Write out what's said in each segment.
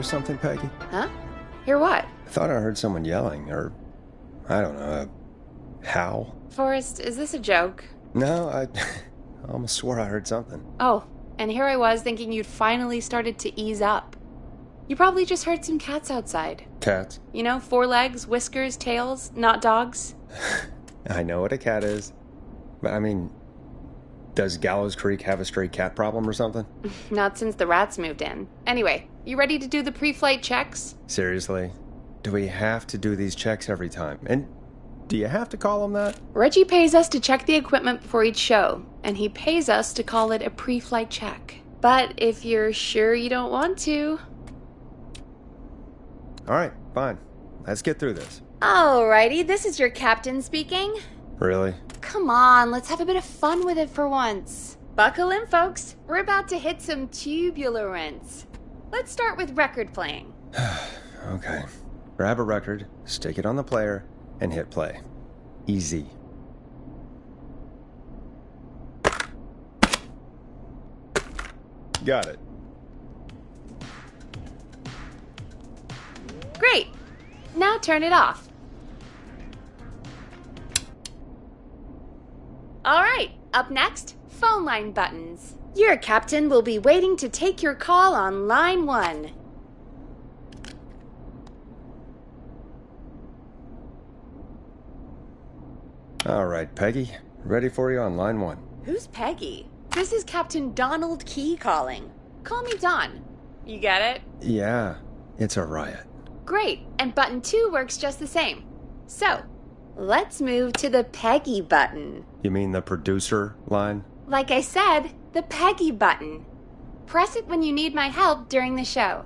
hear something, Peggy? Huh? Hear what? I thought I heard someone yelling, or, I don't know, a howl. Forrest, is this a joke? No, I almost swore I heard something. Oh, and here I was thinking you'd finally started to ease up. You probably just heard some cats outside. Cats? You know, 4 legs, whiskers, tails, not dogs. I know what a cat is. But I mean, does Gallows Creek have a stray cat problem or something? Not since the rats moved in. Anyway, you ready to do the pre-flight checks? Seriously? Do we have to do these checks every time? And do you have to call them that? Reggie pays us to check the equipment before each show, and he pays us to call it a pre-flight check. But if you're sure you don't want to... Alright, fine. Let's get through this. Alrighty, this is your captain speaking. Really? Come on, let's have a bit of fun with it for once. Buckle in, folks. We're about to hit some tubular rents. Let's start with record playing. Okay. Grab a record, stick it on the player, and hit play. Easy. Got it. Great. Now turn it off. All right, up next, phone line buttons. Your captain will be waiting to take your call on line 1. All right, Peggy. Ready for you on line 1. Who's Peggy? This is Captain Donald Key calling. Call me Don. You get it? Yeah, it's a riot. Great, and button 2 works just the same. So, let's move to the Peggy button. You mean the producer line? Like I said, the Peggy button. Press it when you need my help during the show.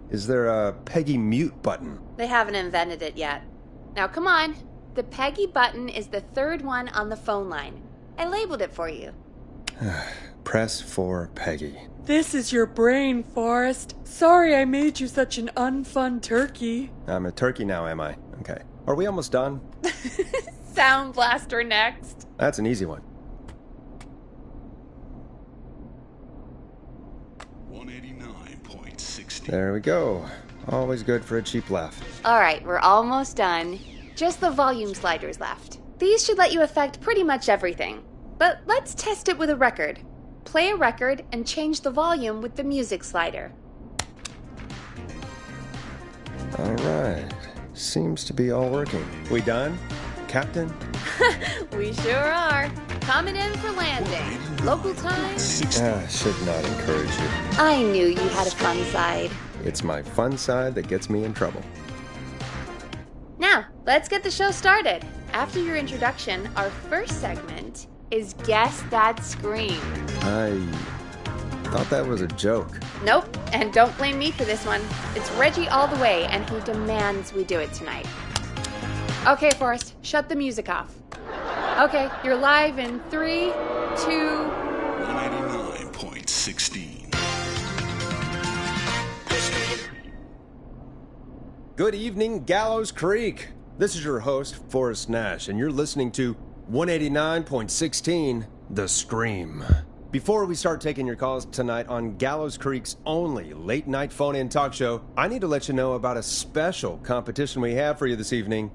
Is there a Peggy mute button? They haven't invented it yet. Now come on. The Peggy button is the 3rd one on the phone line. I labeled it for you. Press for Peggy. This is your brain, Forrest. Sorry I made you such an unfun turkey. I'm a turkey now, am I? Okay. Are we almost done? Sound Blaster next. That's an easy one. 189.60. There we go. Always good for a cheap laugh. All right, we're almost done. Just the volume sliders left. These should let you affect pretty much everything. But let's test it with a record. Play a record and change the volume with the music slider. All right. Seems to be all working. We done, Captain? We sure are. Coming in for landing. Local time. Should not encourage you. I knew you had a fun side. It's my fun side that gets me in trouble. Now, let's get the show started. After your introduction, our first segment is Guess That Scream. I thought that was a joke. Nope, and don't blame me for this one. It's Reggie all the way, and he demands we do it tonight. Okay, Forrest, shut the music off. Okay, you're live in 3, 2... 189.16. Good evening, Gallows Creek. This is your host, Forrest Nash, and you're listening to 189.16, The Scream. Before we start taking your calls tonight on Gallows Creek's only late-night phone-in talk show, I need to let you know about a special competition we have for you this evening.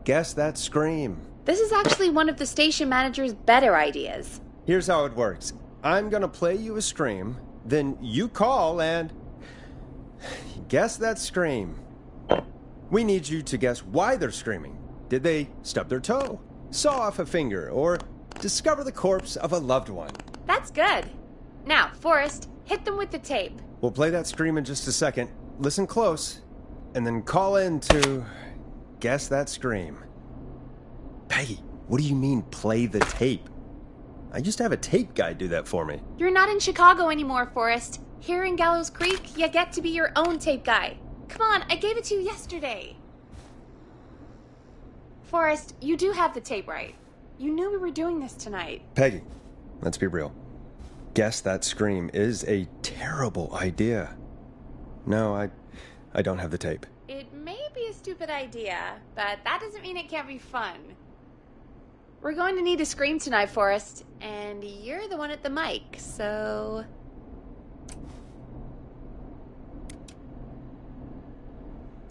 Guess That Scream. This is actually one of the station manager's better ideas. Here's how it works. I'm gonna play you a scream, then you call and guess that scream. We need you to guess why they're screaming. Did they stub their toe, saw off a finger, or discover the corpse of a loved one? That's good. Now, Forrest, hit them with the tape. We'll play that scream in just a second. Listen close, and then call in to guess that scream. Peggy, what do you mean play the tape? I used to have a tape guy do that for me. You're not in Chicago anymore, Forrest. Here in Gallows Creek, you get to be your own tape guy. Come on, I gave it to you yesterday. Forrest, you do have the tape right. You knew we were doing this tonight. Peggy, let's be real. Guess that scream is a terrible idea. No, I don't have the tape. It may be a stupid idea, but that doesn't mean it can't be fun. We're going to need a scream tonight, Forrest, and you're the one at the mic, so...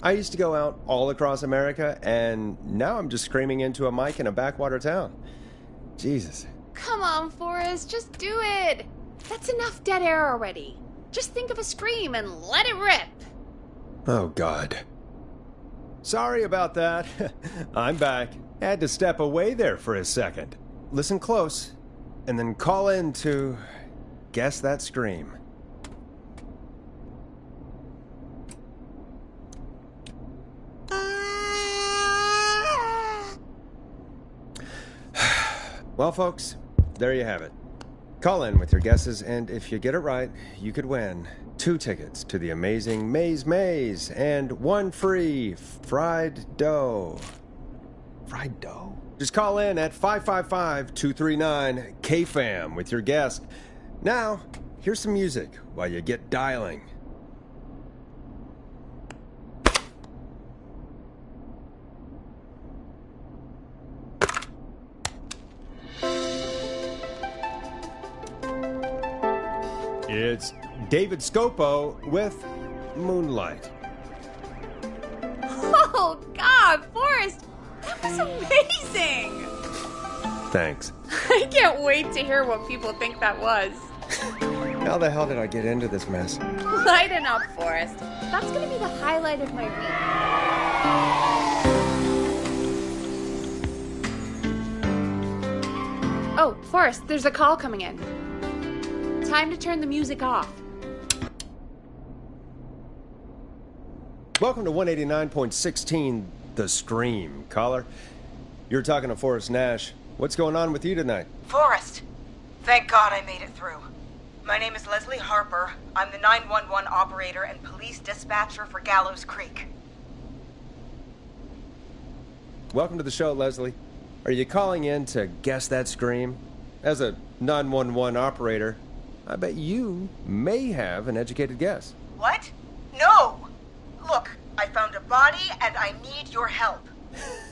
I used to go out all across America, and now I'm just screaming into a mic in a backwater town. Jesus. Come on, Forrest, just do it. That's enough dead air already. Just think of a scream and let it rip. Oh, God. Sorry about that. I'm back. Had to step away there for a second. Listen close, and then call in to guess that scream. Well, folks, there you have it. Call in with your guesses, and if you get it right, you could win 2 tickets to the amazing Maze Maze and 1 free fried dough. Fried dough? Just call in at 555-239-KFAM with your guess. Now, here's some music while you get dialing. It's David Scopo with Moonlight. Oh, God, Forrest, that was amazing. Thanks. I can't wait to hear what people think that was. How the hell did I get into this mess? Lighten up, Forrest. That's going to be the highlight of my week. Oh, Forrest, there's a call coming in. Time to turn the music off. Welcome to 189.16, The Scream. Caller, you're talking to Forrest Nash. What's going on with you tonight? Forrest, thank God I made it through. My name is Leslie Harper. I'm the 911 operator and police dispatcher for Gallows Creek. Welcome to the show, Leslie. Are you calling in to guess that scream? As a 911 operator, I bet you may have an educated guess. What? No! Look, I found a body and I need your help.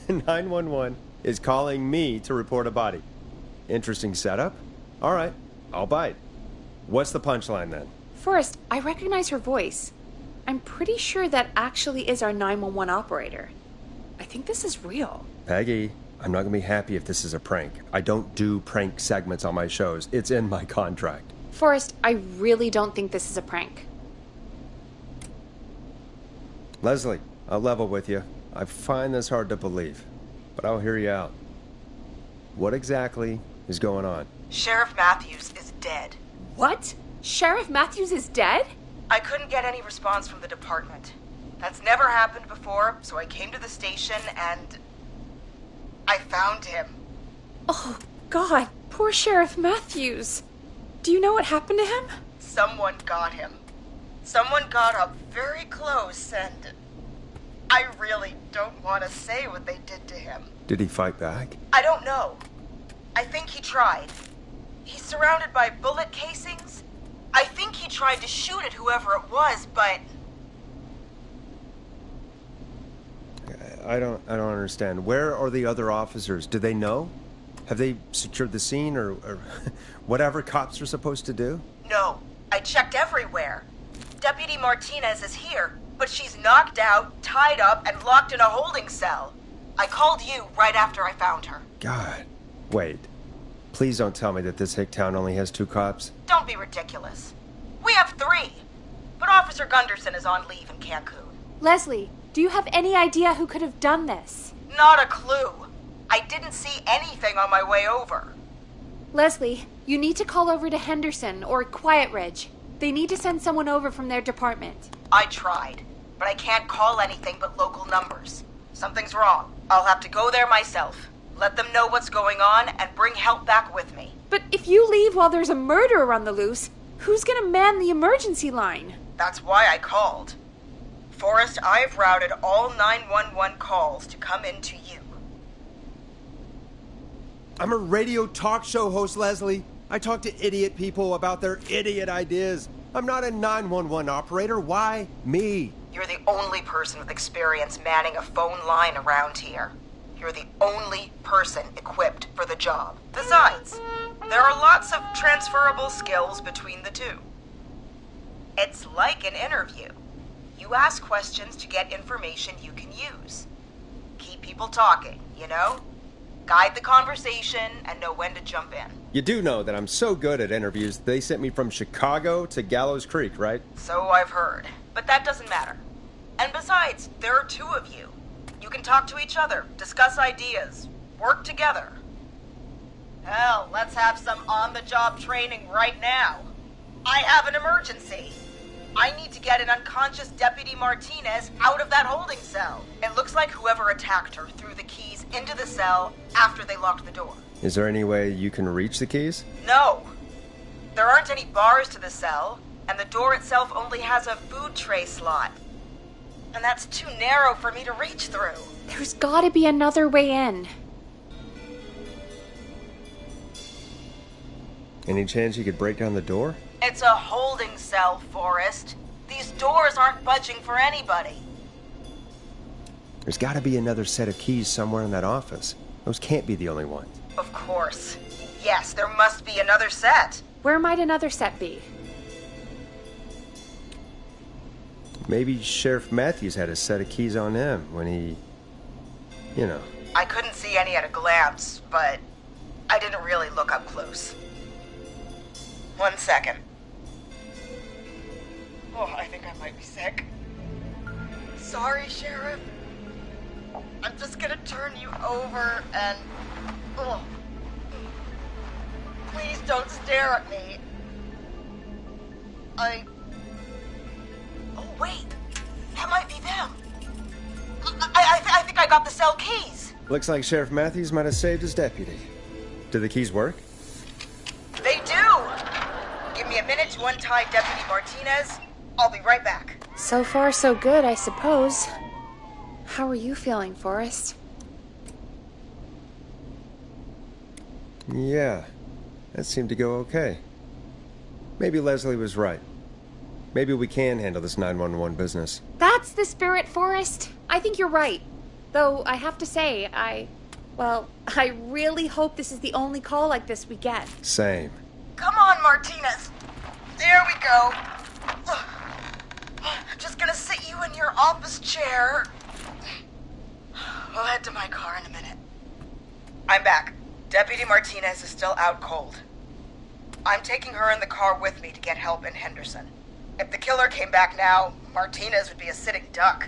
911 is calling me to report a body. Interesting setup. All right, I'll bite. What's the punchline then? Forrest, I recognize her voice. I'm pretty sure that actually is our 911 operator. I think this is real. Peggy, I'm not going to be happy if this is a prank. I don't do prank segments on my shows. It's in my contract. Forrest, I really don't think this is a prank. Leslie, I'll level with you. I find this hard to believe, but I'll hear you out. What exactly is going on? Sheriff Matthews is dead. What? Sheriff Matthews is dead? I couldn't get any response from the department. That's never happened before, so I came to the station and I found him. Oh, God. Poor Sheriff Matthews. Do you know what happened to him? Someone got him. Someone got up very close and I really don't want to say what they did to him. Did he fight back? I don't know. I think he tried. He's surrounded by bullet casings. I think he tried to shoot at whoever it was, but I don't understand. Where are the other officers? Do they know? Have they secured the scene or whatever cops are supposed to do? no. I checked everywhere. Deputy Martinez is here, but she's knocked out, tied up, and locked in a holding cell. I called you right after I found her. God. Wait. Please don't tell me that this hick town only has 2 cops. Don't be ridiculous. We have 3, but Officer Gunderson is on leave in Cancun. Leslie, do you have any idea who could have done this? Not a clue. I didn't see anything on my way over. Leslie, you need to call over to Henderson or Quiet Ridge. They need to send someone over from their department. I tried, but I can't call anything but local numbers. Something's wrong. I'll have to go there myself. Let them know what's going on and bring help back with me. But if you leave while there's a murderer on the loose, who's gonna man the emergency line? That's why I called. Forrest, I've routed all 911 calls to come in to you. I'm a radio talk show host, Leslie. I talk to idiot people about their idiot ideas. I'm not a 911 operator. Why me? You're the only person with experience manning a phone line around here. You're the only person equipped for the job. Besides, there are lots of transferable skills between the two. It's like an interview. You You ask questions to get information you can use. Keep people talking, you know? Guide the conversation and know when to jump in. You do know that I'm so good at interviews, they sent me from Chicago to Gallows Creek, right? So I've heard. But that doesn't matter. And besides, there are two of you. You can talk to each other, discuss ideas, work together. Hell, let's have some on-the-job training right now. I have an emergency. I need to get an unconscious Deputy Martinez out of that holding cell. It looks like whoever attacked her threw the keys into the cell after they locked the door. Is there any way you can reach the keys? No. There aren't any bars to the cell, and the door itself only has a food tray slot. And that's too narrow for me to reach through. There's gotta be another way in. Any chance you could break down the door? It's a holding cell, Forrest. These doors aren't budging for anybody. There's gotta be another set of keys somewhere in that office. Those can't be the only ones. Of course. Yes, there must be another set. Where might another set be? Maybe Sheriff Matthews had a set of keys on him when he... you know. I couldn't see any at a glance, but I didn't really look up close. 1 second. Oh, I think I might be sick. Sorry, Sheriff. I'm just gonna turn you over and... Oh. Please don't stare at me. Oh, wait. That might be them. I think I got the cell keys. Looks like Sheriff Matthews might have saved his deputy. Do the keys work? They do! Give me a minute to untie Deputy Martinez. I'll be right back. So far, so good, I suppose. How are you feeling, Forrest? Yeah, that seemed to go okay. Maybe Leslie was right. Maybe we can handle this 911 business. That's the spirit, Forrest. I think you're right. Though, I have to say, I really hope this is the only call like this we get. Same. Come on, Martinez. There we go. I'm just gonna sit you in your office chair. We'll head to my car in a minute. I'm back. Deputy Martinez is still out cold. I'm taking her in the car with me to get help in Henderson. If the killer came back now, Martinez would be a sitting duck.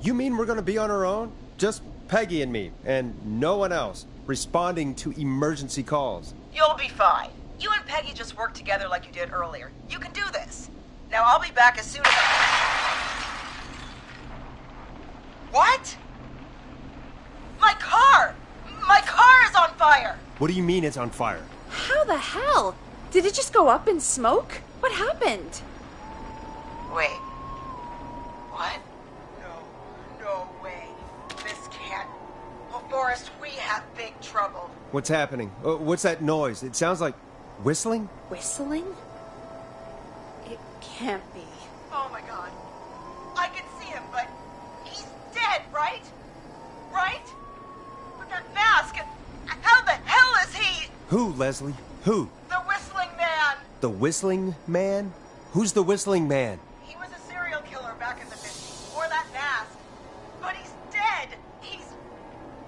You mean we're gonna be on our own? Just Peggy and me, and no one else, responding to emergency calls. You'll be fine. You and Peggy just work together like you did earlier. You can do this. Now I'll be back as soon as What? My car! My car is on fire! What do you mean it's on fire? How the hell? Did it just go up in smoke? What happened? Wait. What? No way. This can't... Oh, Forrest, we have big trouble. What's happening? What's that noise? It sounds like whistling? Whistling? It can't be. Oh my god. I can see him, but he's dead, right? Right? But that mask, how the hell is he? Who, Leslie? Who? The Whistling Man. The Whistling Man? Who's the Whistling Man? He was a serial killer back in the 50s, wore that mask. But he's dead. He's...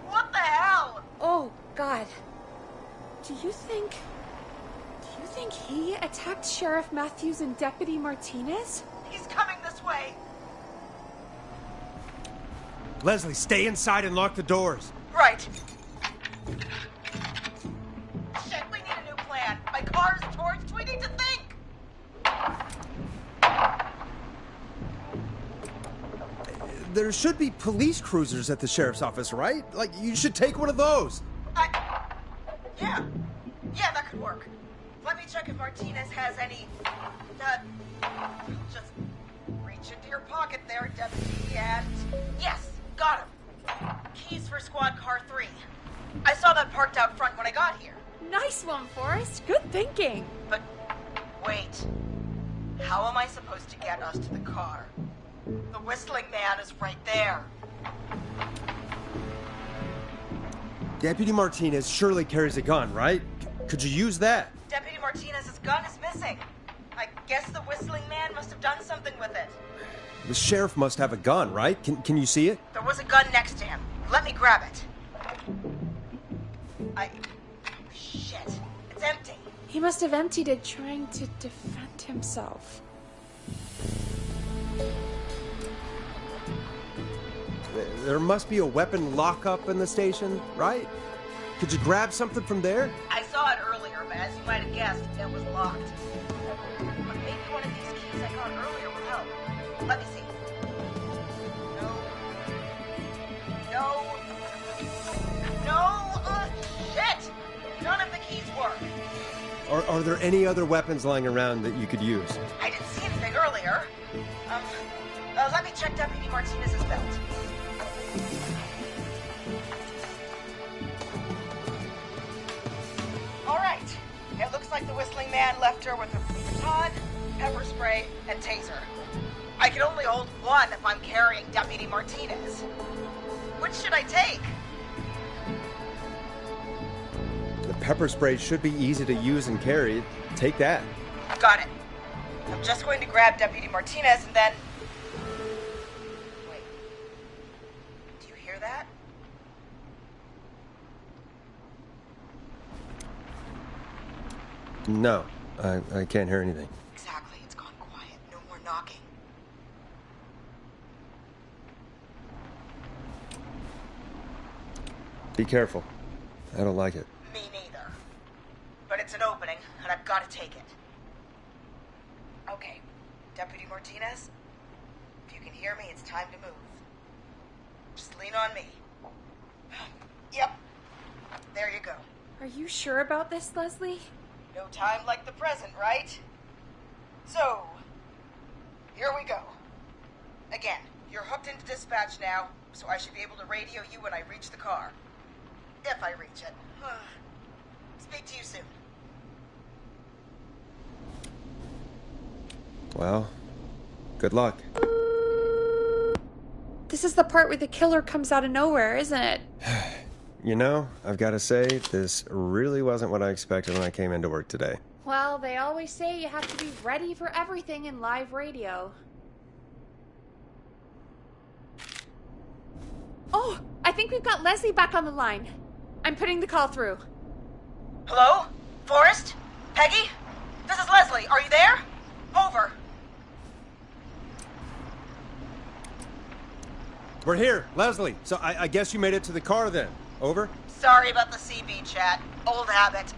What the hell? Oh, God. Do you think he attacked Sheriff Matthews and Deputy Martinez? He's coming this way. Leslie, stay inside and lock the doors. Right. Shit, we need a new plan. My car's torched. We need to think. There should be police cruisers at the sheriff's office, right? Like, you should take one of those. Yeah, that could work. Let me check if Martinez has any... just reach into your pocket there, Deputy, and... Yes, got him. Keys for Squad Car 3. I saw that parked out front when I got here. Nice one, Forrest. Good thinking. But, wait. How am I supposed to get us to the car? The Whistling Man is right there. Deputy Martinez surely carries a gun, right? Could you use that? Deputy Martinez's gun is missing. I guess the whistling man must have done something with it. The sheriff must have a gun, right? Can you see it? There was a gun next to him. Let me grab it. Shit. It's empty. He must have emptied it trying to defend himself. There must be a weapon lockup in the station, right? Could you grab something from there? I saw it earlier, but as you might have guessed, it was locked. But maybe one of these keys I got earlier will help. Let me see. No, shit! None of the keys work. Are there any other weapons lying around that you could use? I didn't see anything earlier. Let me check Deputy Martinez's belt. All right. It looks like the whistling man left her with a baton, pepper spray, and taser. I can only hold one if I'm carrying Deputy Martinez. Which should I take? The pepper spray should be easy to use and carry. Take that. Got it. I'm just going to grab Deputy Martinez and then... Wait. Do you hear that? No, I can't hear anything. Exactly. It's gone quiet. No more knocking. Be careful. I don't like it. Me neither. But it's an opening, and I've got to take it. Okay. Deputy Martinez? If you can hear me, it's time to move. Just lean on me. Yep. There you go. Are you sure about this, Leslie? No time like the present, right? So, here we go. Again, you're hooked into dispatch now, so I should be able to radio you when I reach the car. If I reach it. Speak to you soon. Well, good luck. This is the part where the killer comes out of nowhere, isn't it? You know, I've got to say, this really wasn't what I expected when I came into work today. Well, they always say you have to be ready for everything in live radio. Oh, I think we've got Leslie back on the line. I'm putting the call through. Hello? Forrest? Peggy? This is Leslie. Are you there? Over. We're here, Leslie. So I guess you made it to the car then. Over? Sorry about the CB chat. Old habit.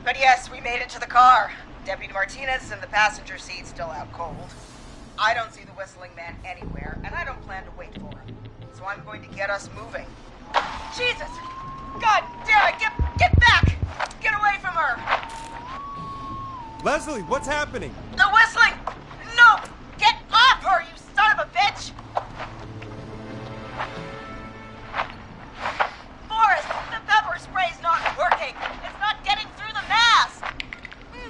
But yes, we made it to the car. Deputy Martinez is in the passenger seat, still out cold. I don't see the whistling man anywhere, and I don't plan to wait for him. So I'm going to get us moving. Jesus! God damn it! Get back! Get away from her! Leslie, what's happening? The whistling! No! Get off her, you son of a bitch! Forrest, the pepper spray's not working. It's not getting through the mask.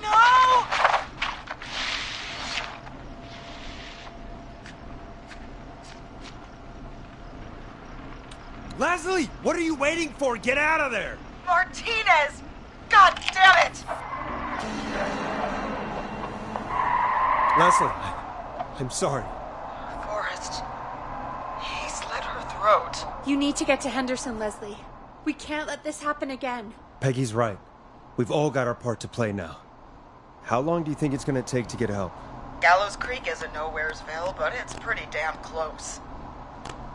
No! Leslie, what are you waiting for? Get out of there! Martinez! God damn it! Leslie, I'm sorry. Forrest, he slit her throat. You need to get to Henderson, Leslie. We can't let this happen again. Peggy's right. We've all got our part to play now. How long do you think it's going to take to get help? Gallows Creek isn't Nowheresville, but it's pretty damn close.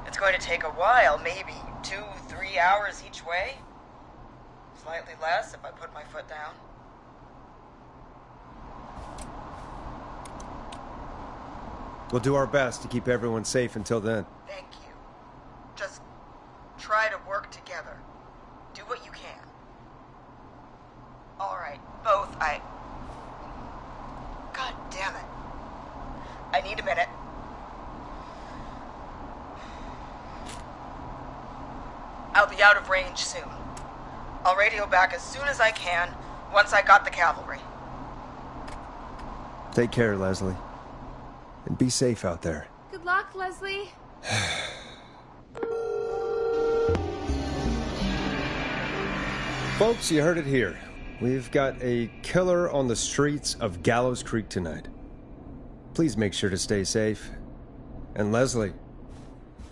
It's going to take a while, maybe 2-3 hours each way. Slightly less if I put my foot down. We'll do our best to keep everyone safe until then. Thank you. Just try to work together. Do what you can. All right, both. God damn it. I need a minute. I'll be out of range soon. I'll radio back as soon as I can, once I got the cavalry. Take care, Leslie. And be safe out there. Good luck, Leslie. Folks, you heard it here. We've got a killer on the streets of Gallows Creek tonight. please make sure to stay safe. And Leslie,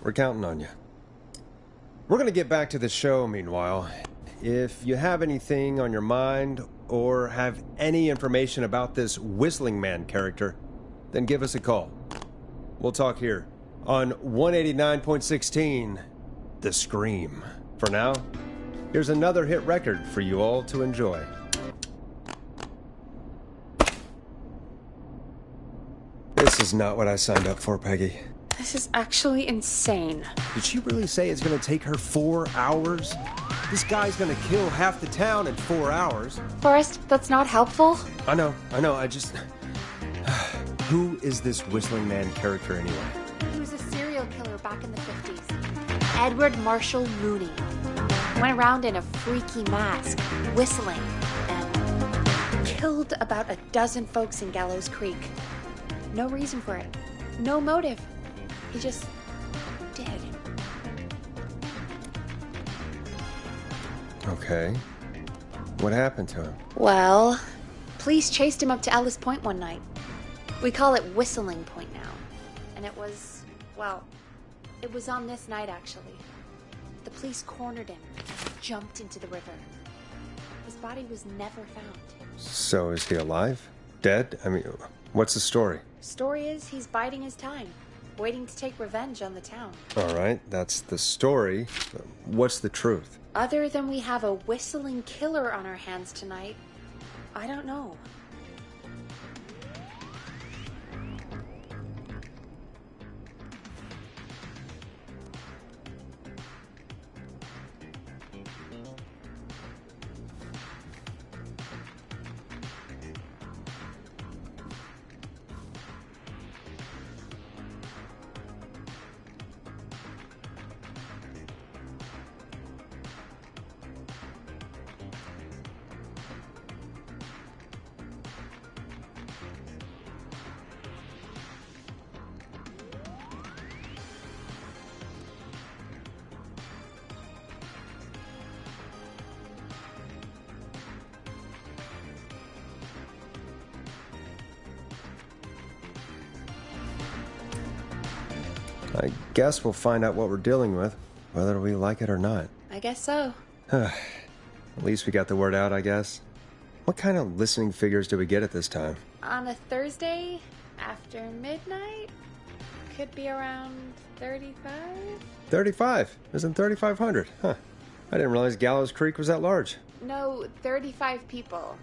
we're counting on you. We're gonna get back to the show meanwhile. If you have anything on your mind or have any information about this Whistling Man character, then give us a call. We'll talk here on 189.16, The Scream. For now, here's another hit record for you all to enjoy. This is not what I signed up for, Peggy. This is actually insane. Did she really say it's gonna take her 4 hours? This guy's gonna kill half the town in 4 hours. Forrest, that's not helpful. I know, I just... Who is this Whistling Man character anyway? He was a serial killer back in the 50s. Edward Marshall Mooney. Went around in a freaky mask, whistling, and killed about a dozen folks in Gallows Creek. No reason for it. No motive. He just did. Okay. What happened to him? Well, police chased him up to Ellis Point one night. We call it Whistling Point now. And it was, well, it was on this night actually. The police cornered him and jumped into the river. His body was never found. So is he alive? Dead? I mean, what's the story? Story is he's biding his time, waiting to take revenge on the town. All right, that's the story. What's the truth? Other than we have a whistling killer on our hands tonight, I don't know. I guess we'll find out what we're dealing with, whether we like it or not. I guess so. At least we got the word out, I guess. What kind of listening figures do we get at this time? On a Thursday after midnight? Could be around 35? 35. Isn't 3,500? Huh. I didn't realize Gallows Creek was that large. No, 35 people.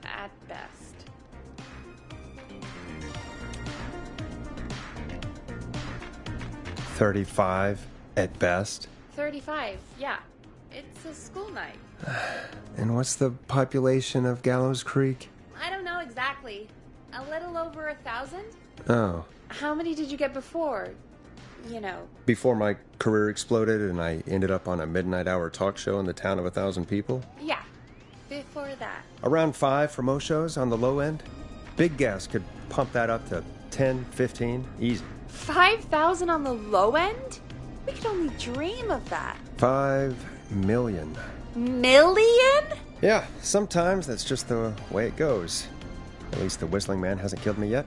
At best. 35 at best. 35, yeah. It's a school night. And what's the population of Gallows Creek? I don't know exactly. A little over 1,000? Oh. How many did you get before? You know. Before my career exploded and I ended up on a midnight hour talk show in the town of 1,000 people? Yeah. Before that. Around 5 for most shows on the low end. Big gas could pump that up to 10, 15, easy. 5,000 on the low end? We could only dream of that. 5 million. Million? Yeah, sometimes that's just the way it goes. At least the Whistling Man hasn't killed me yet.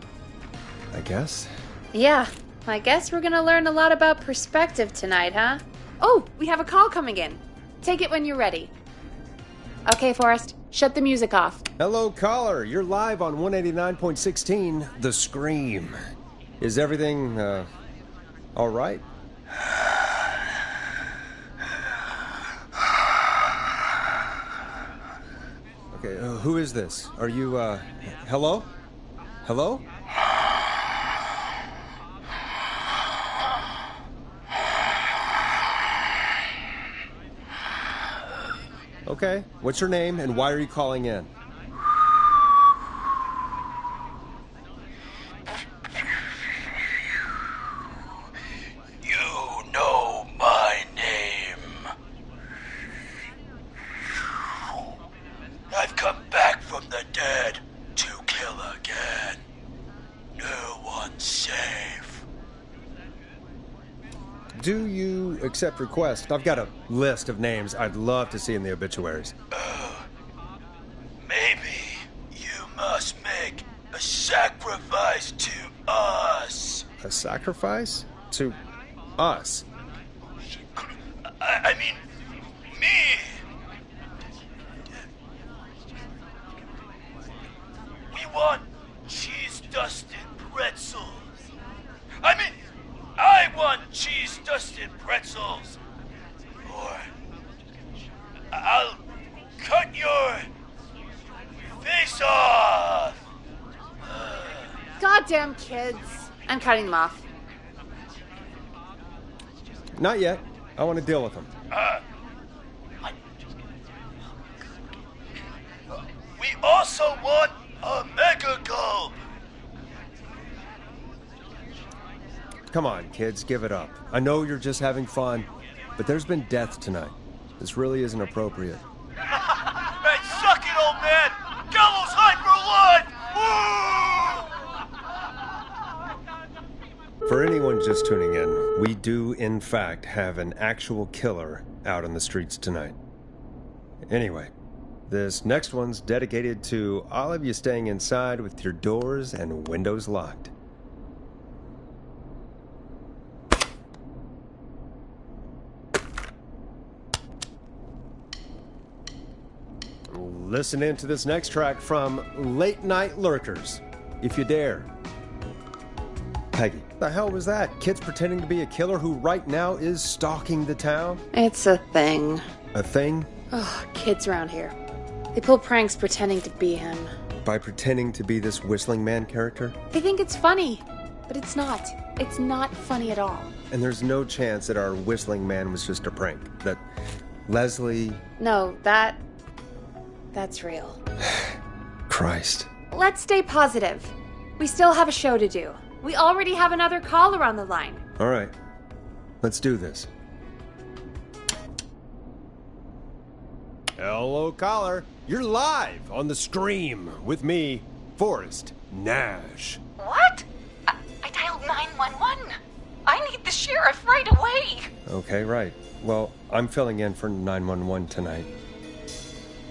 I guess. Yeah, I guess we're gonna learn a lot about perspective tonight, huh? Oh, we have a call coming in. Take it when you're ready. Okay, Forrest, shut the music off. Hello, caller. You're live on 189.16, The Scream. Is everything, all right? Okay, who is this? Are you, hello? Hello? Okay, what's your name and why are you calling in? You know my name. I've come back from the dead to kill again. No one's safe. Do you accept requests? I've got a list of names I'd love to see in the obituaries. Maybe you must make a sacrifice to us. A sacrifice? To us? I mean, me. We want cheese-dusted pretzels. I want cheese-dusted pretzels. Or I'll cut your face off. Goddamn kids. I'm cutting them off. Not yet. I want to deal with them. We also want a mega gulp. Come on, kids, give it up. I know you're just having fun, but there's been death tonight. This really isn't appropriate. Hey, suck it, old man! Gallows high for life! Woo! For anyone just tuning in, we do, in fact, have an actual killer out on the streets tonight. Anyway, this next one's dedicated to all of you staying inside with your doors and windows locked. Listen in to this next track from Late Night Lurkers, if you dare. Peggy, the hell was that? Kids pretending to be a killer who right now is stalking the town? It's a thing. A thing? Oh, kids around here. They pull pranks pretending to be him. By pretending to be this Whistling Man character? They think it's funny, but it's not. It's not funny at all. And there's no chance that our Whistling Man was just a prank. That Leslie... No, that's real. Christ. Let's stay positive. We still have a show to do. We already have another caller on the line. All right. Let's do this. Hello, caller. You're live on the Scream with me, Forrest Nash. What? I dialed 911. I need the sheriff right away. Okay, right. Well, I'm filling in for 911 tonight.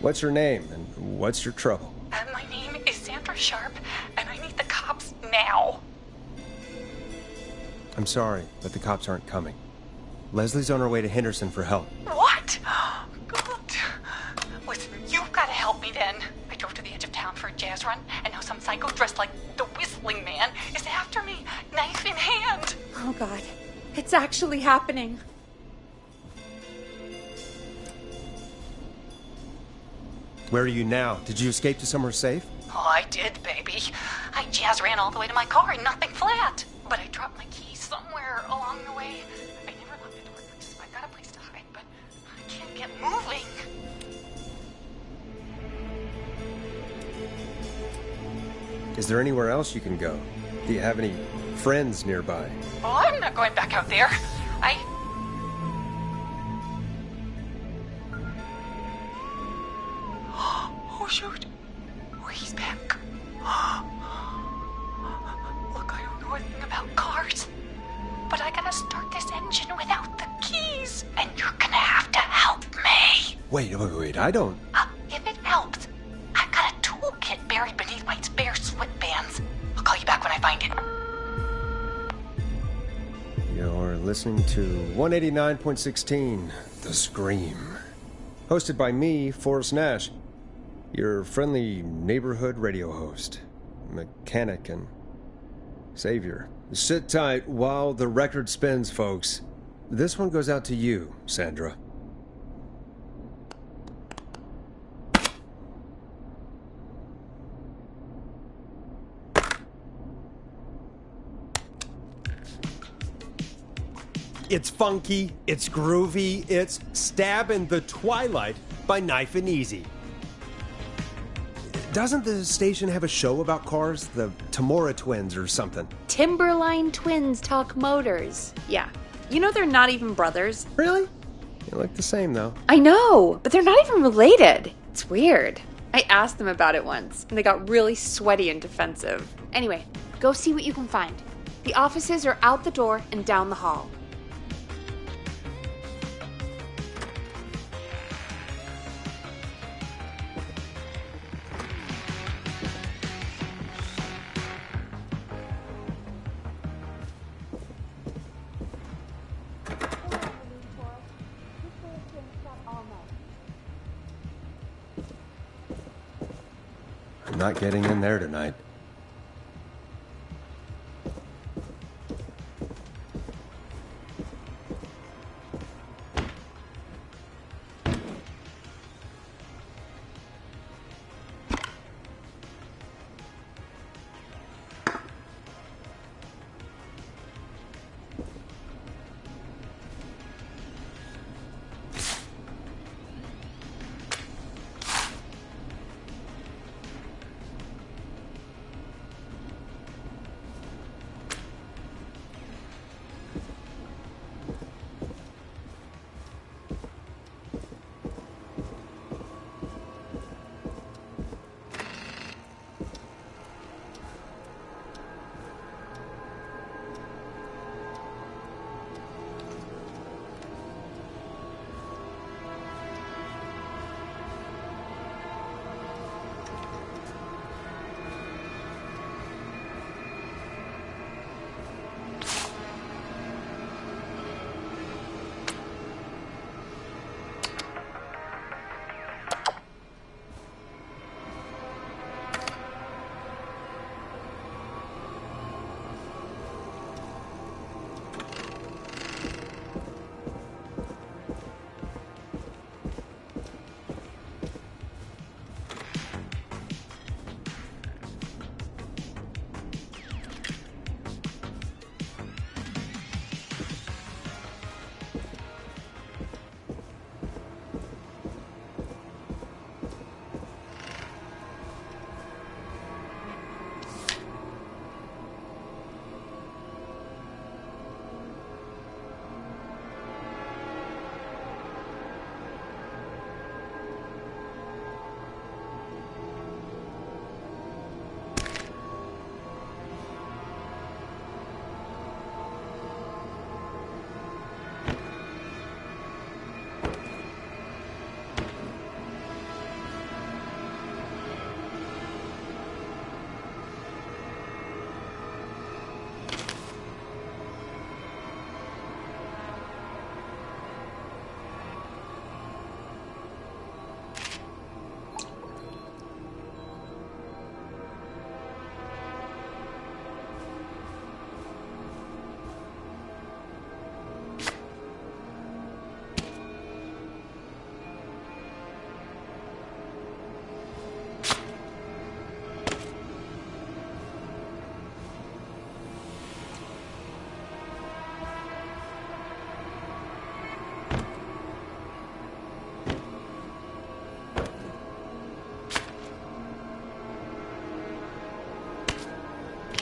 What's your name and what's your trouble? My name is Sandra Sharp, and I need the cops now. I'm sorry, but the cops aren't coming. Leslie's on her way to Henderson for help. What? God. Listen, you've got to help me then. I drove to the edge of town for a jazz run, and now some psycho dressed like the Whistling Man is after me, knife in hand. Oh, God. It's actually happening. Where are you now? Did you escape to somewhere safe? Oh, I did, baby. I jazz ran all the way to my car and nothing flat. But I dropped my keys somewhere along the way. I never locked the door. I've got a place to hide, but I can't get moving. Is there anywhere else you can go? Do you have any friends nearby? Oh, I'm not going back out there. Oh, shoot. Oh, he's back. Look, I don't know anything about cars, but I gotta start this engine without the keys, and you're gonna have to help me. Wait, I don't... If it helps, I've got a toolkit buried beneath my spare sweatbands. I'll call you back when I find it. You're listening to 189.16, The Scream. Hosted by me, Forrest Nash, your friendly neighborhood radio host, mechanic, and savior. Sit tight while the record spins, folks. This one goes out to you, Sandra. It's funky, it's groovy, it's Stab in the Twilight by Knife and Easy. Doesn't the station have a show about cars? The Tamora twins or something? Timberline twins talk motors. Yeah. You know they're not even brothers. Really? They look the same, though. I know, but they're not even related. It's weird. I asked them about it once, and they got really sweaty and defensive. Anyway, go see what you can find. The offices are out the door and down the hall. Not getting in there tonight.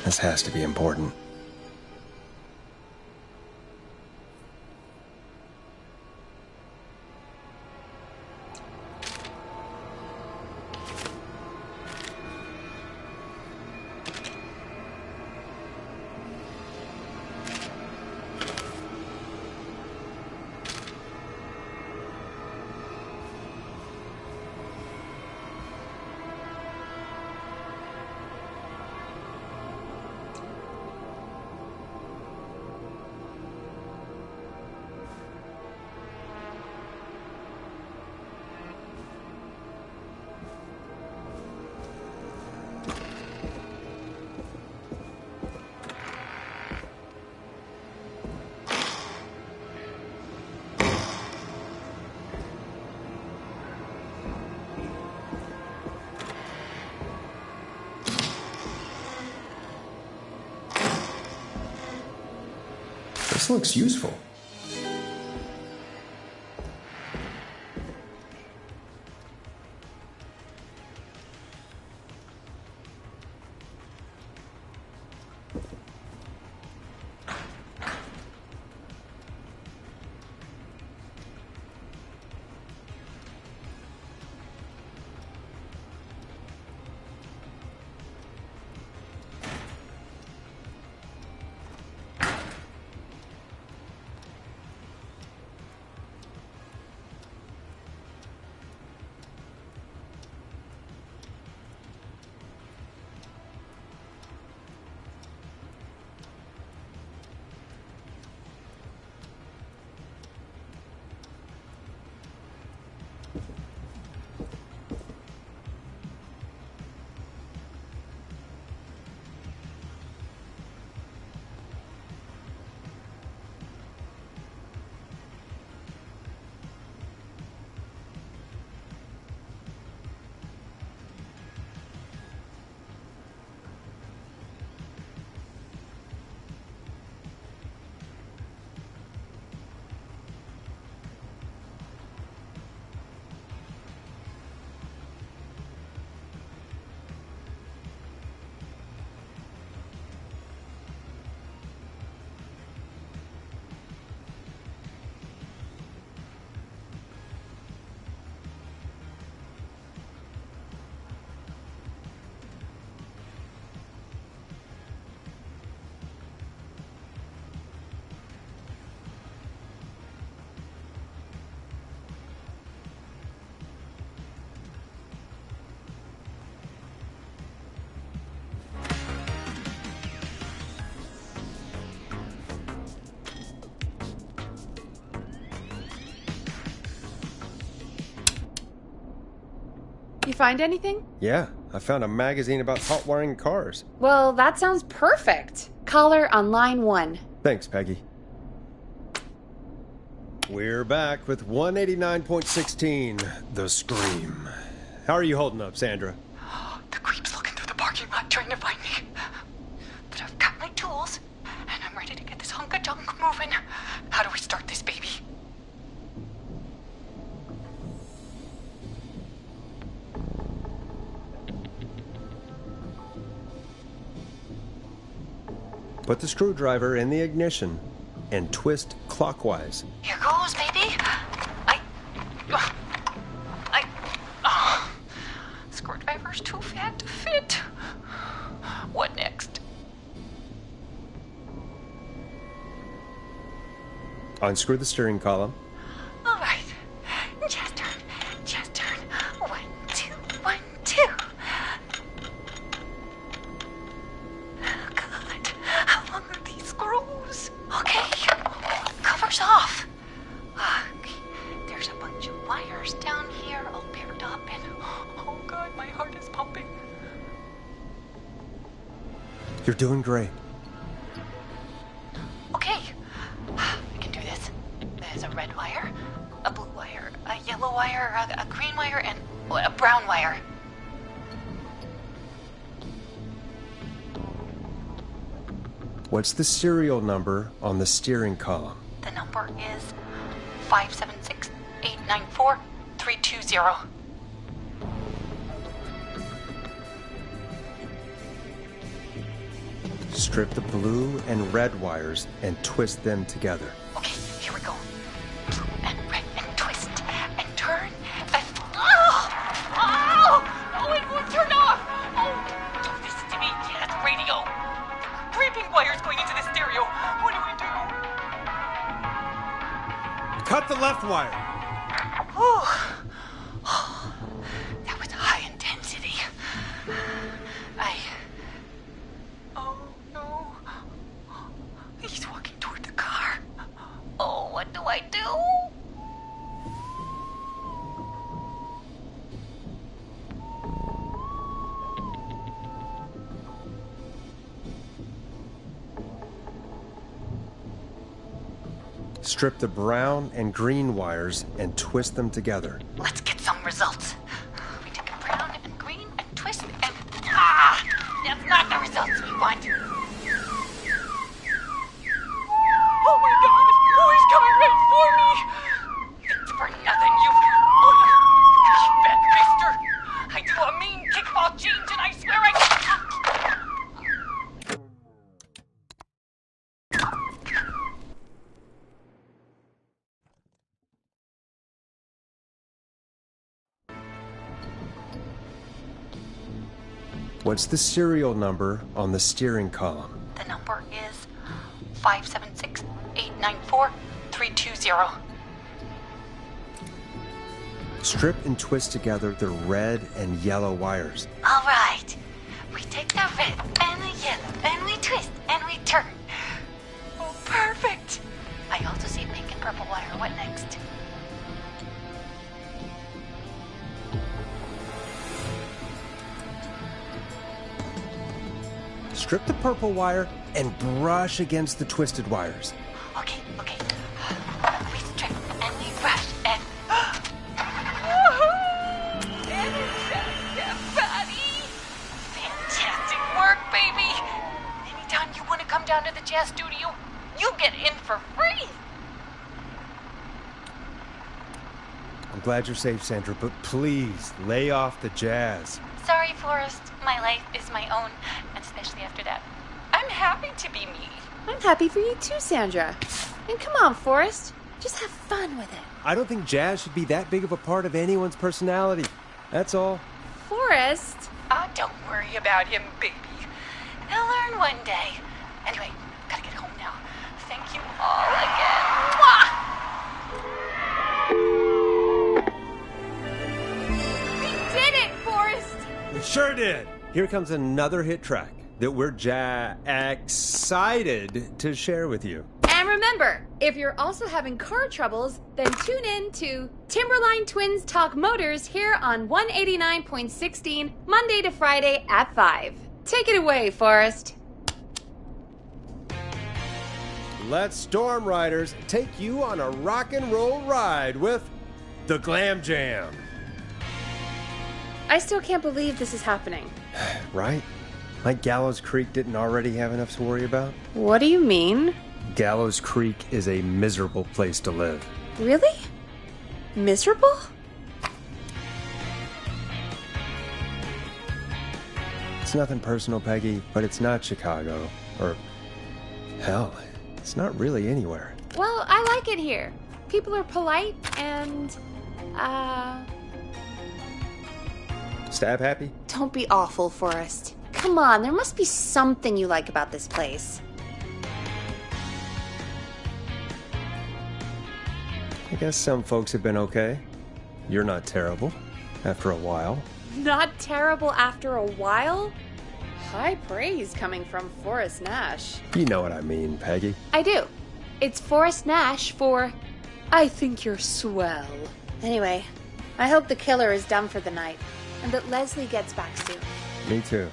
This has to be important. This looks useful. find anything? Yeah, I found a magazine about hot wiring cars. Well, that sounds perfect. Caller on line 1. Thanks, Peggy. We're back with 189.16, The Scream. How are you holding up, Sandra? The creep's looking through the parking lot trying to find me. But I've got my tools, and I'm ready to get this hunk of junk moving. How do we start this baby? Put the screwdriver in the ignition and twist clockwise. Here goes, baby. Screwdriver's too fat to fit. What next? Unscrew the steering column. All right. Just turn. Just turn. 1, 2, 1, 2. Oh, God. How long are these screws? Okay. Cover's off. Okay. There's a bunch of wires down here all paired up and... Oh, God, my heart is pumping. You're doing great. Okay. We can do this. There's a red wire, a blue wire, a yellow wire, a green wire, and a brown wire. What's the serial number on the steering column? The number is 576-894-320. Strip the blue and red wires and twist them together. Okay, here we go. Blue and red and twist and turn and... Oh! Oh! Oh, it won't turn off! Oh, don't listen to me. That's radio. Creeping wires going into the stereo. What do we do? Cut the left wire. Oh, that was high intensity. Oh no. He's walking toward the car. Oh, what do I do? Strip the brown and green wires and twist them together. Let's get some results. We take a brown and green and twist and... Ah! That's not the results we want. Oh my God! Oh, he's coming right for me! It's for nothing, you... Oh, you bad mister! I do a mean kickball change and I swear I... What's the serial number on the steering column? The number is 576-894-320. Strip and twist together the red and yellow wires. All right. We take the red and the yellow and we twist and we turn. Oh, perfect. I also see pink and purple wire. What next? Strip the purple wire and brush against the twisted wires. Okay. We strip and we brush and... Fantastic work, baby. Anytime you want to come down to the jazz studio, you get in for free. I'm glad you're safe, Sandra, but please lay off the jazz. Sorry, Forrest. My life is my own, and especially after that. I'm happy to be me. I'm happy for you too, Sandra. And come on, Forrest. Just have fun with it. I don't think jazz should be that big of a part of anyone's personality. That's all. Forrest? Oh, don't worry about him, baby. He'll learn one day. Anyway, gotta get home now. Thank you all again. Mwah! We did it, Forrest! We sure did. Here comes another hit track that we're excited to share with you. And remember, Remember, if you're also having car troubles, then tune in to Timberline Twins Talk Motors here on 189.16, Monday to Friday at 5. Take it away, Forrest. Let Storm Riders take you on a rock and roll ride with the Glam Jam. I still can't believe this is happening. Right? Like Gallows Creek didn't already have enough to worry about? What do you mean? Gallows Creek is a miserable place to live. Really? Miserable? It's nothing personal, Peggy, but it's not Chicago. Or, hell, it's not really anywhere. Well, I like it here. People are polite and, Stab happy? Don't be awful, Forrest. Come on, there must be something you like about this place. I guess some folks have been okay. You're not terrible, after a while. Not terrible after a while? High praise coming from Forrest Nash. You know what I mean, Peggy. I do. It's Forrest Nash for I think you're swell. Anyway, I hope the killer is done for the night and that Leslie gets back soon. Me too.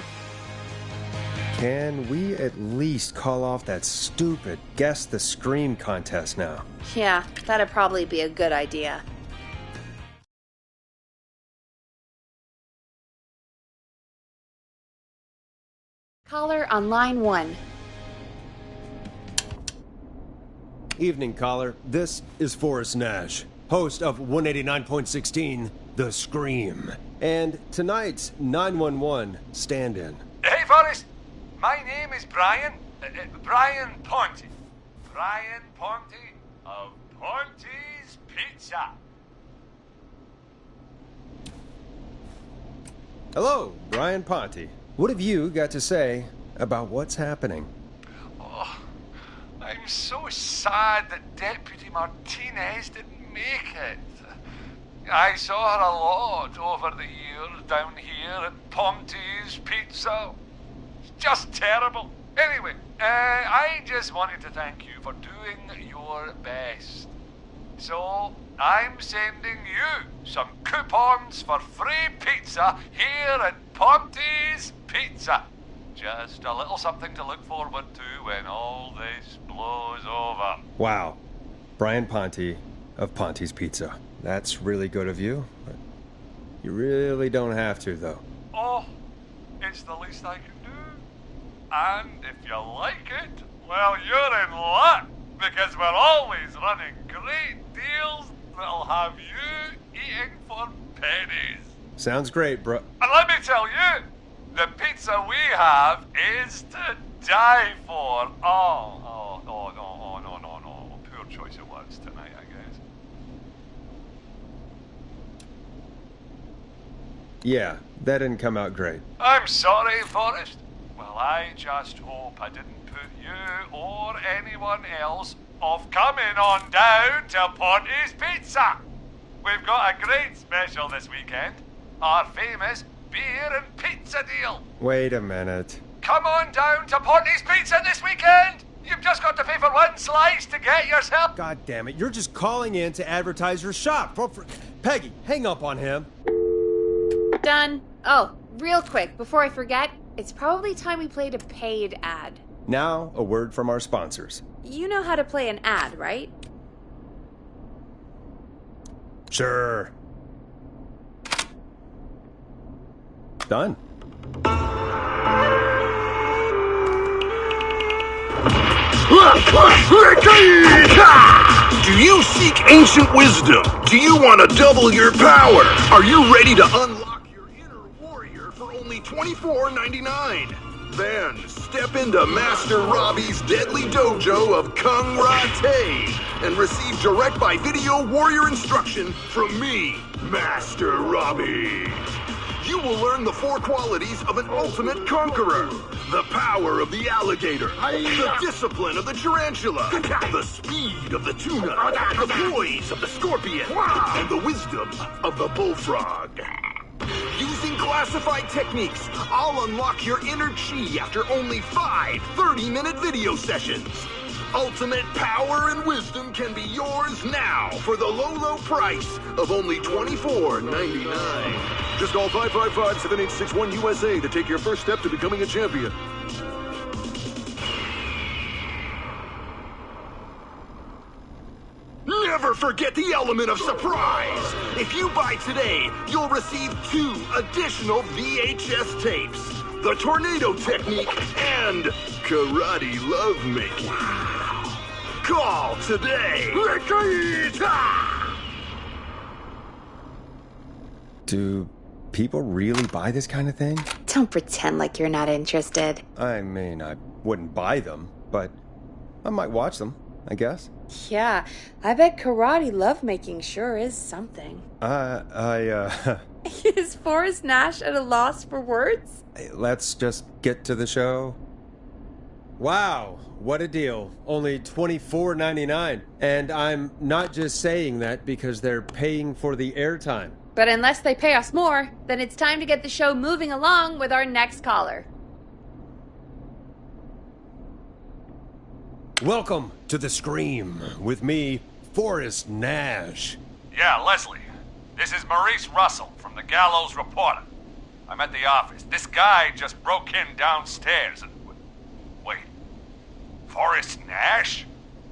Can we at least call off that stupid Guess the Scream contest now? Yeah, that'd probably be a good idea. Caller on line 1. Evening, caller. This is Forrest Nash, host of 189.16, The Scream. And tonight's 911 stand-in. Hey, Forrest. My name is Brian. Brian Ponte. Brian Ponte of Ponte's Pizza. Hello, Brian Ponte. What have you got to say about what's happening? Oh, I'm so sad that Deputy Martinez didn't make it. I saw her a lot over the years down here at Ponte's Pizza. It's just terrible. Anyway, I just wanted to thank you for doing your best. So, I'm sending you some coupons for free pizza here at Ponte's Pizza. Just a little something to look forward to when all this blows over. Wow. Brian Ponte of Ponte's Pizza. That's really good of you, but you really don't have to, though. Oh, it's the least I can do. And if you like it, well, you're in luck, because we're always running great deals that'll have you eating for pennies. Sounds great, bro. And let me tell you, the pizza we have is to die for. No. Poor choice of words tonight, I guess. Yeah, that didn't come out great. I'm sorry, Forrest. Well, I just hope I didn't put you or anyone else off coming on down to Ponte's Pizza. We've got a great special this weekend. Our famous beer and pizza deal. Wait a minute. Come on down to Ponte's Pizza this weekend. You've just got to pay for one slice to get yourself. God damn it, you're just calling in to advertise your shop. Peggy, hang up on him. Done. Oh, real quick, before I forget, it's probably time we played a paid ad. Now, a word from our sponsors. You know how to play an ad, right? Sure. Done. Do you seek ancient wisdom? Do you want to double your power? Are you ready to unlock your inner warrior for only $24.99? Then step into Master Robbie's deadly dojo of Kung Rate and receive direct by video warrior instruction from me, Master Robbie. You will learn the 4 qualities of an ultimate conqueror. The power of the alligator, the discipline of the tarantula, the speed of the tuna, the poise of the scorpion, and the wisdom of the bullfrog. Using classified techniques, I'll unlock your inner chi after only 5 30-minute video sessions. ultimate power and wisdom can be yours now for the low, low price of only $24.99. Just call 555-7861 USA to take your first step to becoming a champion. Never forget the element of surprise! If you buy today, you'll receive 2 additional VHS tapes. The Tornado Technique and Karate Lovemaking. Wow. Call today! Do people really buy this kind of thing? Don't pretend like you're not interested. I mean, I wouldn't buy them, but I might watch them, I guess. Yeah, I bet karate lovemaking sure is something. Is Forrest Nash at a loss for words? Let's just get to the show. Wow, what a deal. Only $24.99. And I'm not just saying that because they're paying for the airtime. But unless they pay us more, then it's time to get the show moving along with our next caller. Welcome to The Scream with me, Forrest Nash. Yeah, Leslie. This is Maurice Russell from the Gallows Reporter. I'm at the office. This guy just broke in downstairs and... Wait. Forrest Nash?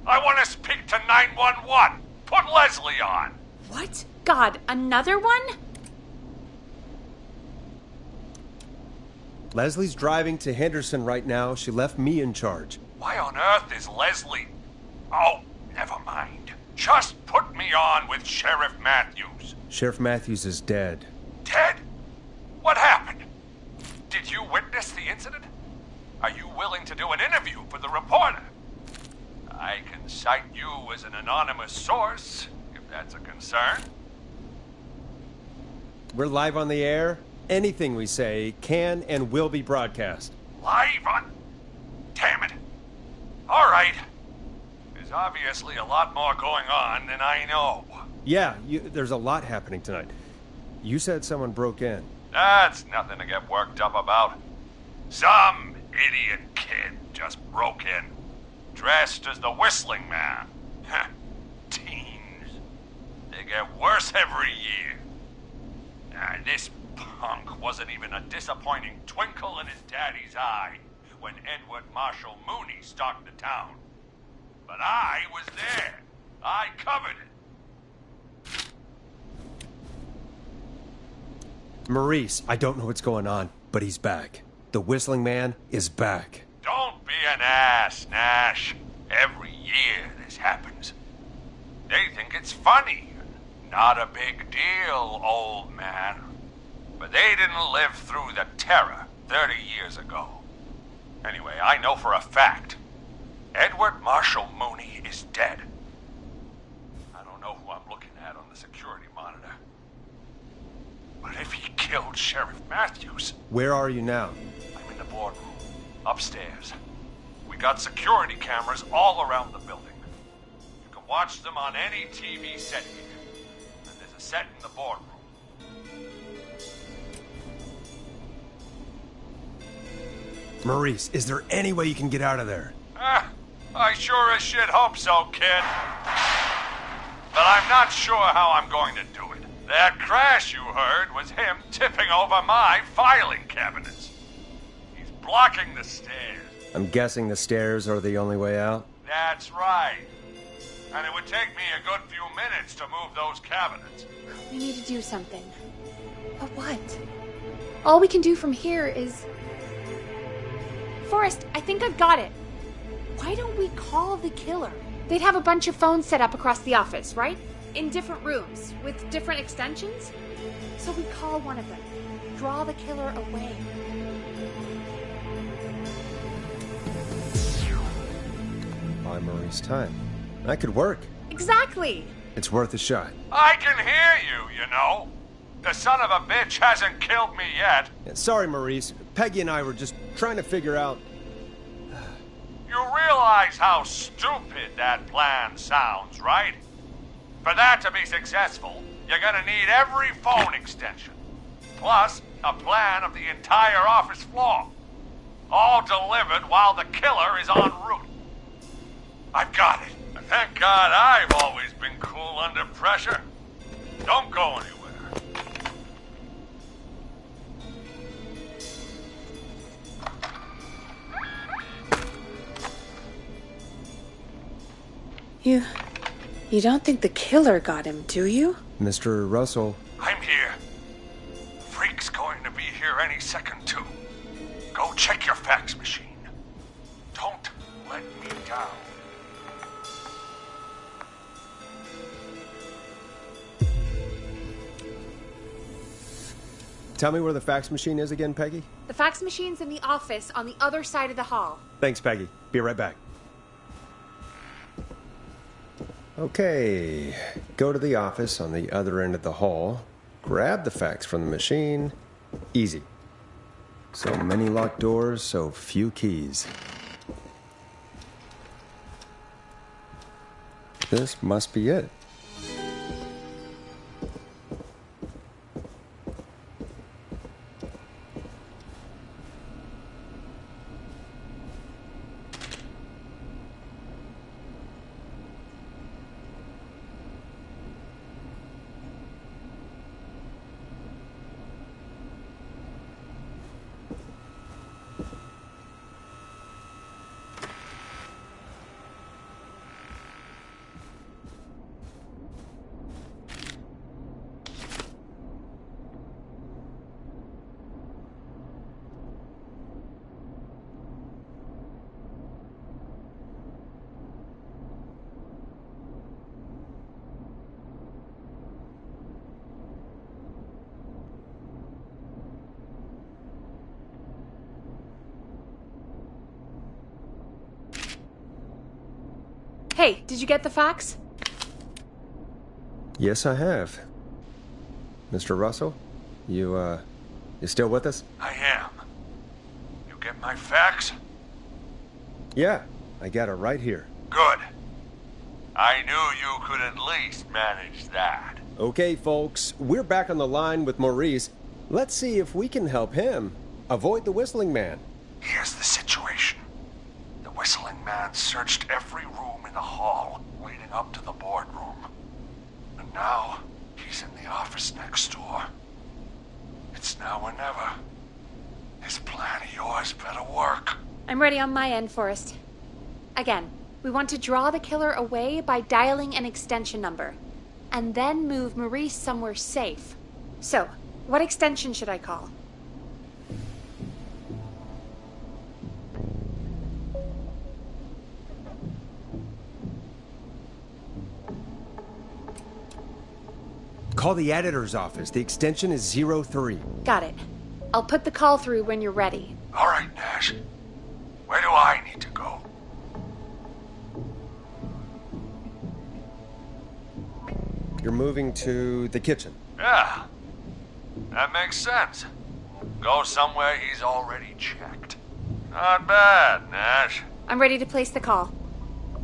I want to speak to 911. Put Leslie on. What? God, another one? Leslie's driving to Henderson right now. She left me in charge. Why on earth is Leslie... Oh, never mind. Just put me on with Sheriff Matthews. Sheriff Matthews is dead. Dead? What happened? Did you witness the incident? Are you willing to do an interview for the reporter? I can cite you as an anonymous source, if that's a concern. We're live on the air. Anything we say can and will be broadcast. Live on... Damn it. All right. There's obviously a lot more going on than I know. Yeah, there's a lot happening tonight. You said someone broke in. That's nothing to get worked up about. Some idiot kid just broke in, dressed as the Whistling Man. Teens. They get worse every year. This punk wasn't even a disappointing twinkle in his daddy's eye when Edward Marshall Mooney stalked the town. But I was there. I covered it. Maurice, I don't know what's going on, but he's back. The Whistling Man is back. Don't be an ass, Nash. Every year this happens. They think it's funny. Not a big deal, old man. But they didn't live through the terror 30 years ago. Anyway, I know for a fact, Edward Marshall Mooney is dead. I don't know who I'm looking at on the security monitor. But if he killed Sheriff Matthews... Where are you now? I'm in the boardroom, upstairs. We got security cameras all around the building. You can watch them on any TV set here. And there's a set in the boardroom. Maurice, is there any way you can get out of there? I sure as shit hope so, kid. But I'm not sure how I'm going to do it. That crash you heard was him tipping over my filing cabinets. He's blocking the stairs. I'm guessing the stairs are the only way out? That's right. And it would take me a good few minutes to move those cabinets. We need to do something. But what? All we can do from here is... Forrest, I think I've got it. Why don't we call the killer? They'd have a bunch of phones set up across the office, right? In different rooms, with different extensions. So we call one of them. Draw the killer away. Buy Maurice time. That could work. Exactly! It's worth a shot. I can hear you, you know. The son of a bitch hasn't killed me yet. Yeah, sorry, Maurice. Peggy and I were just trying to figure out... You realize how stupid that plan sounds, right? For that to be successful, you're gonna need every phone extension. Plus, a plan of the entire office floor. All delivered while the killer is en route. God, I've always been cool under pressure. Don't go anywhere. You don't think the killer got him, do you? Mr. Russell, I'm here. Freak's going to be here any second, too. Go check your fax machine. Don't let me down. tell me where the fax machine is again, Peggy? The fax machine's in the office on the other side of the hall. Thanks, Peggy. Be right back. Okay, go to the office on the other end of the hall, grab the fax from the machine. Easy. So many locked doors, so few keys. This must be it. Hey, did you get the fax? Yes, I have. Mr. Russell, you still with us? I am. You get my fax? Yeah, I got it right here. Good. I knew you could at least manage that. Okay, folks, we're back on the line with Maurice. Let's see if we can help him avoid the Whistling Man. Here's the situation. The Whistling Man searched every room in the hall leading up to the boardroom. And now, he's in the office next door. It's now or never. This plan of yours better work. I'm ready on my end, Forrest. Again, we want to draw the killer away by dialing an extension number, and then move Maurice somewhere safe. So, what extension should I call? Call the editor's office. The extension is 03. Got it. I'll put the call through when you're ready. All right, Nash. Where do I need to go? You're moving to the kitchen. Yeah. That makes sense. Go somewhere he's already checked. Not bad, Nash. I'm ready to place the call.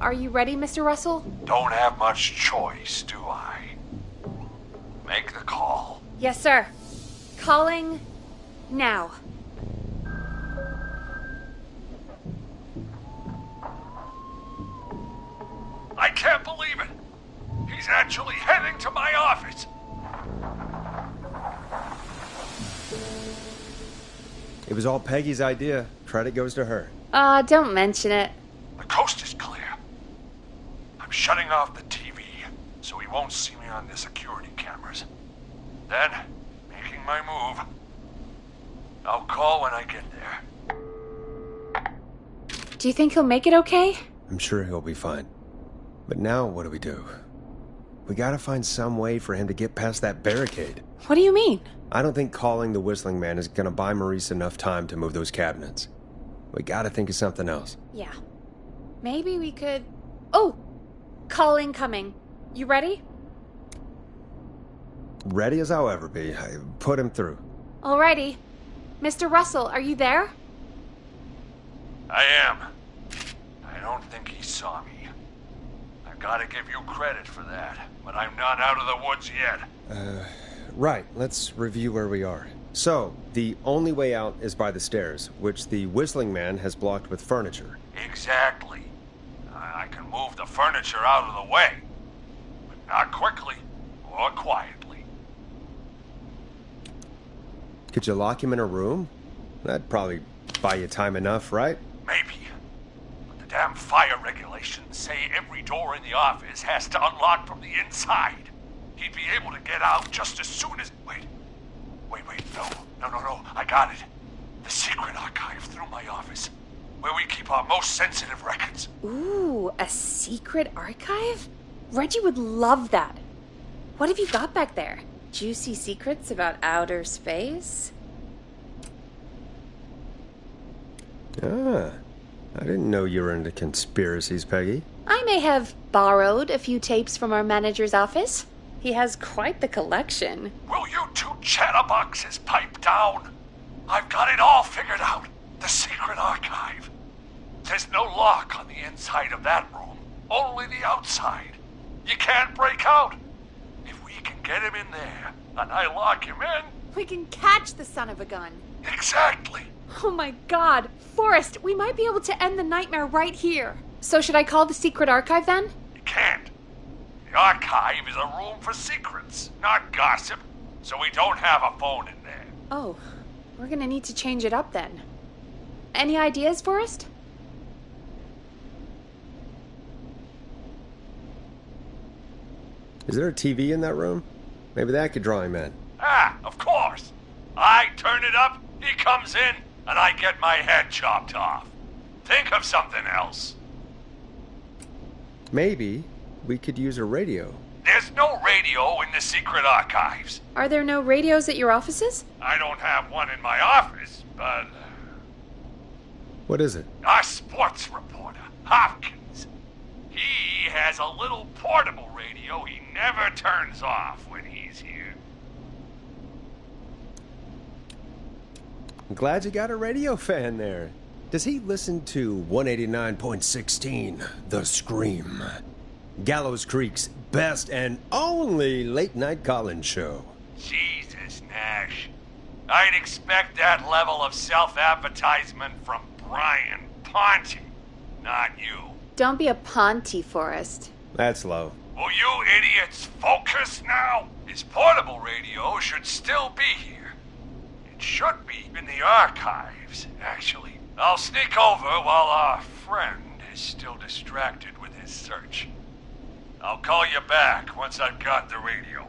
Are you ready, Mr. Russell? Don't have much choice, do I? Make the call. Yes, sir. Calling now. I can't believe it. He's actually heading to my office. It was all Peggy's idea. Credit goes to her. Don't mention it. The coast is clear. I'm shutting off the TV so he won't see me on the security cameras. Then, making my move. I'll call when I get there. Do you think he'll make it okay? I'm sure he'll be fine. But now what do we do? We gotta find some way for him to get past that barricade. What do you mean? I don't think calling the Whistling Man is gonna buy Maurice enough time to move those cabinets. We gotta think of something else. Yeah. Maybe we could... Oh! Call incoming. You ready? Ready as I'll ever be. I put him through. Alrighty. Mr. Russell, are you there? I am. I don't think he saw me. I've got to give you credit for that, but I'm not out of the woods yet. Right, let's review where we are. So, the only way out is by the stairs, which the Whistling Man has blocked with furniture. Exactly. I can move the furniture out of the way. But not quickly or quietly. Could you lock him in a room? That'd probably buy you time enough, right? Maybe. But the damn fire regulations say every door in the office has to unlock from the inside. He'd be able to get out just as soon as... Wait, no, I got it. The secret archive through my office, where we keep our most sensitive records. Ooh, a secret archive? Reggie would love that. What have you got back there? Juicy secrets about outer space? Ah, I didn't know you were into conspiracies, Peggy. I may have borrowed a few tapes from our manager's office. He has quite the collection. Will you two chatterboxes pipe down? I've got it all figured out. The secret archive. There's no lock on the inside of that room, only the outside. You can't break out. If we can get him in there, and I lock him in... We can catch the son of a gun. Exactly. Oh my god. Forrest, we might be able to end the nightmare right here. So should I call the secret archive then? You can't. The archive is a room for secrets, not gossip, so we don't have a phone in there. Oh, we're gonna need to change it up then. Any ideas, Forrest? Is there a TV in that room? Maybe that could draw him in. Ah, of course. I turn it up, he comes in, and I get my head chopped off. Think of something else. Maybe we could use a radio. There's no radio in the secret archives. Are there no radios at your offices? I don't have one in my office, but... What is it? Our sports reporter, Hopkins. He has a little portable radio he never turns off when he's here. I'm glad you got a radio fan there. Does he listen to 189.16, The Scream? Gallows Creek's best and only late-night call-in show. Jesus, Nash. I'd expect that level of self-advertisement from Brian Ponte, not you. Don't be a Ponte, Forrest. That's low. Will you idiots focus now? His portable radio should still be here. It should be in the archives, actually. I'll sneak over while our friend is still distracted with his search. I'll call you back once I've got the radio.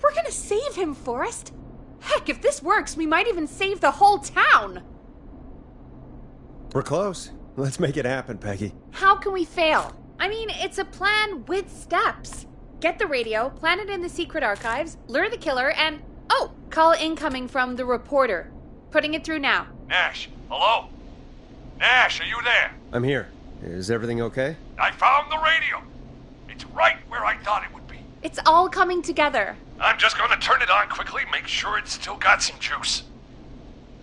We're gonna save him, Forrest. Heck, if this works, we might even save the whole town. We're close. Let's make it happen, Peggy. How can we fail? I mean, it's a plan with steps. Get the radio, plant it in the secret archives, lure the killer, and... Oh, call incoming from the reporter. Putting it through now. Nash, hello? Nash, are you there? I'm here. Is everything okay? I found the radio. It's right where I thought it would be. It's all coming together. I'm just gonna turn it on quickly, make sure it's still got some juice.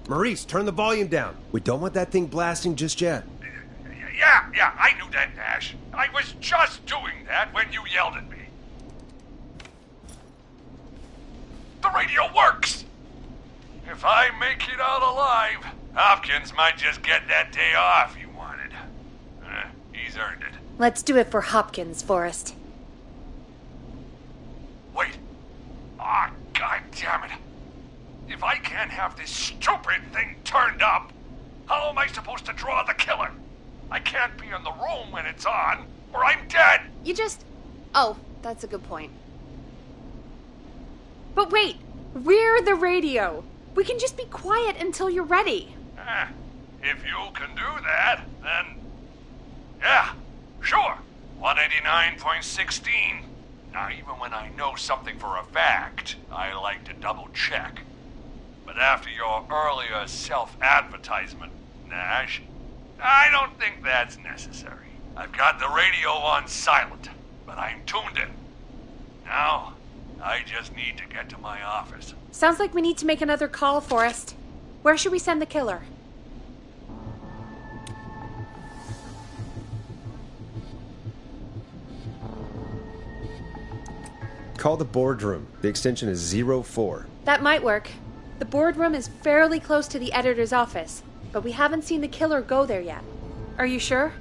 Maurice, turn the volume down. We don't want that thing blasting just yet. Yeah, I knew that, Nash. I was just doing that when you yelled at me. The radio works! If I make it out alive, Hopkins might just get that day off he wanted. He's earned it. Let's do it for Hopkins, Forrest. Wait. Ah, God damn it. If I can't have this stupid thing turned up, how am I supposed to draw the killer? I can't be in the room when it's on, or I'm dead. You just... Oh, that's a good point. But wait, we're the radio. We can just be quiet until you're ready. If you can do that, then... Yeah, sure. 189.16. Now, even when I know something for a fact, I like to double check. But after your earlier self-advertisement, Nash, I don't think that's necessary. I've got the radio on silent, but I'm tuned in. Now, I just need to get to my office. Sounds like we need to make another call, Forrest. Where should we send the killer? Call the boardroom. The extension is 04. That might work. The boardroom is fairly close to the editor's office, but we haven't seen the killer go there yet. Are you sure?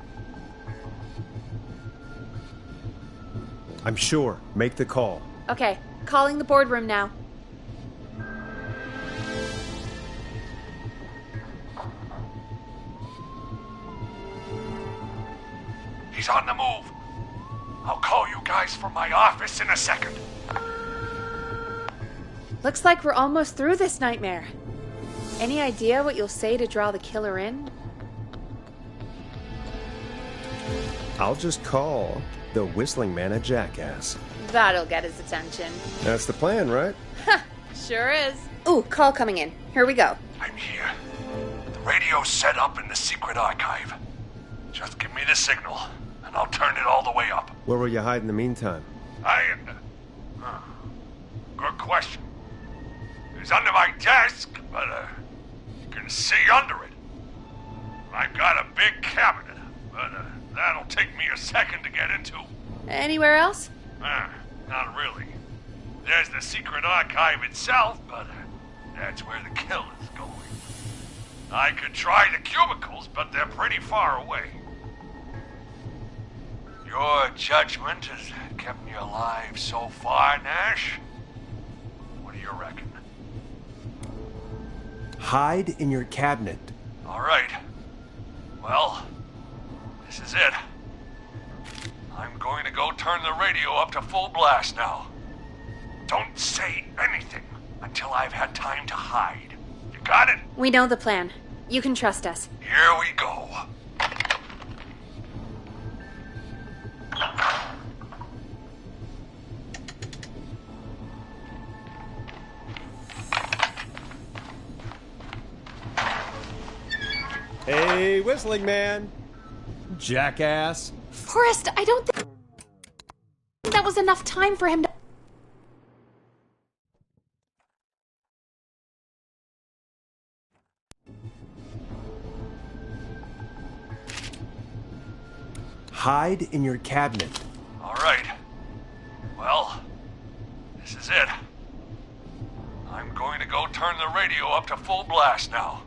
I'm sure. Make the call. Okay, calling the boardroom now. He's on the move. I'll call you guys from my office in a second. Looks like we're almost through this nightmare. Any idea what you'll say to draw the killer in? I'll just call the Whistling Man a jackass. That'll get his attention. That's the plan, right? Sure is. Ooh, call coming in. Here we go. I'm here. The radio's set up in the secret archive. Just give me the signal, and I'll turn it all the way up. Where will you hide in the meantime? Good question. It's under my desk, but you can see under it. I've got a big cabinet, but that'll take me a second to get into. Anywhere else? Not really. There's the secret archive itself, but that's where the killer's going. I could try the cubicles, but they're pretty far away. Your judgment has kept me alive so far, Nash. What do you reckon? Hide in your cabinet. All right. Well, this is it. I'm going to go turn the radio up to full blast now. Don't say anything until I've had time to hide. You got it? We know the plan. You can trust us. Here we go. Hey, Whistling Man. Jackass. Forrest, I don't think that was enough time for him to... Hide in your cabinet. All right. Well, this is it. I'm going to go turn the radio up to full blast now.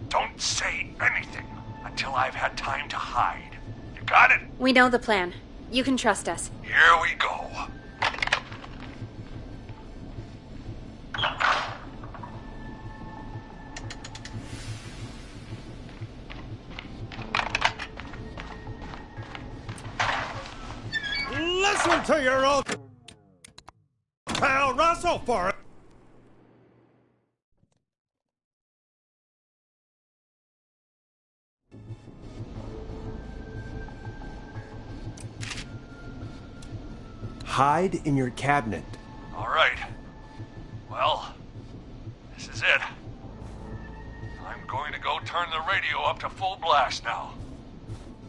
Don't say anything until I've had time to hide. You got it? We know the plan. You can trust us. Here we go. Listen to your old pal Russell for it. Hide in your cabinet. All right. Well, this is it. I'm going to go turn the radio up to full blast now.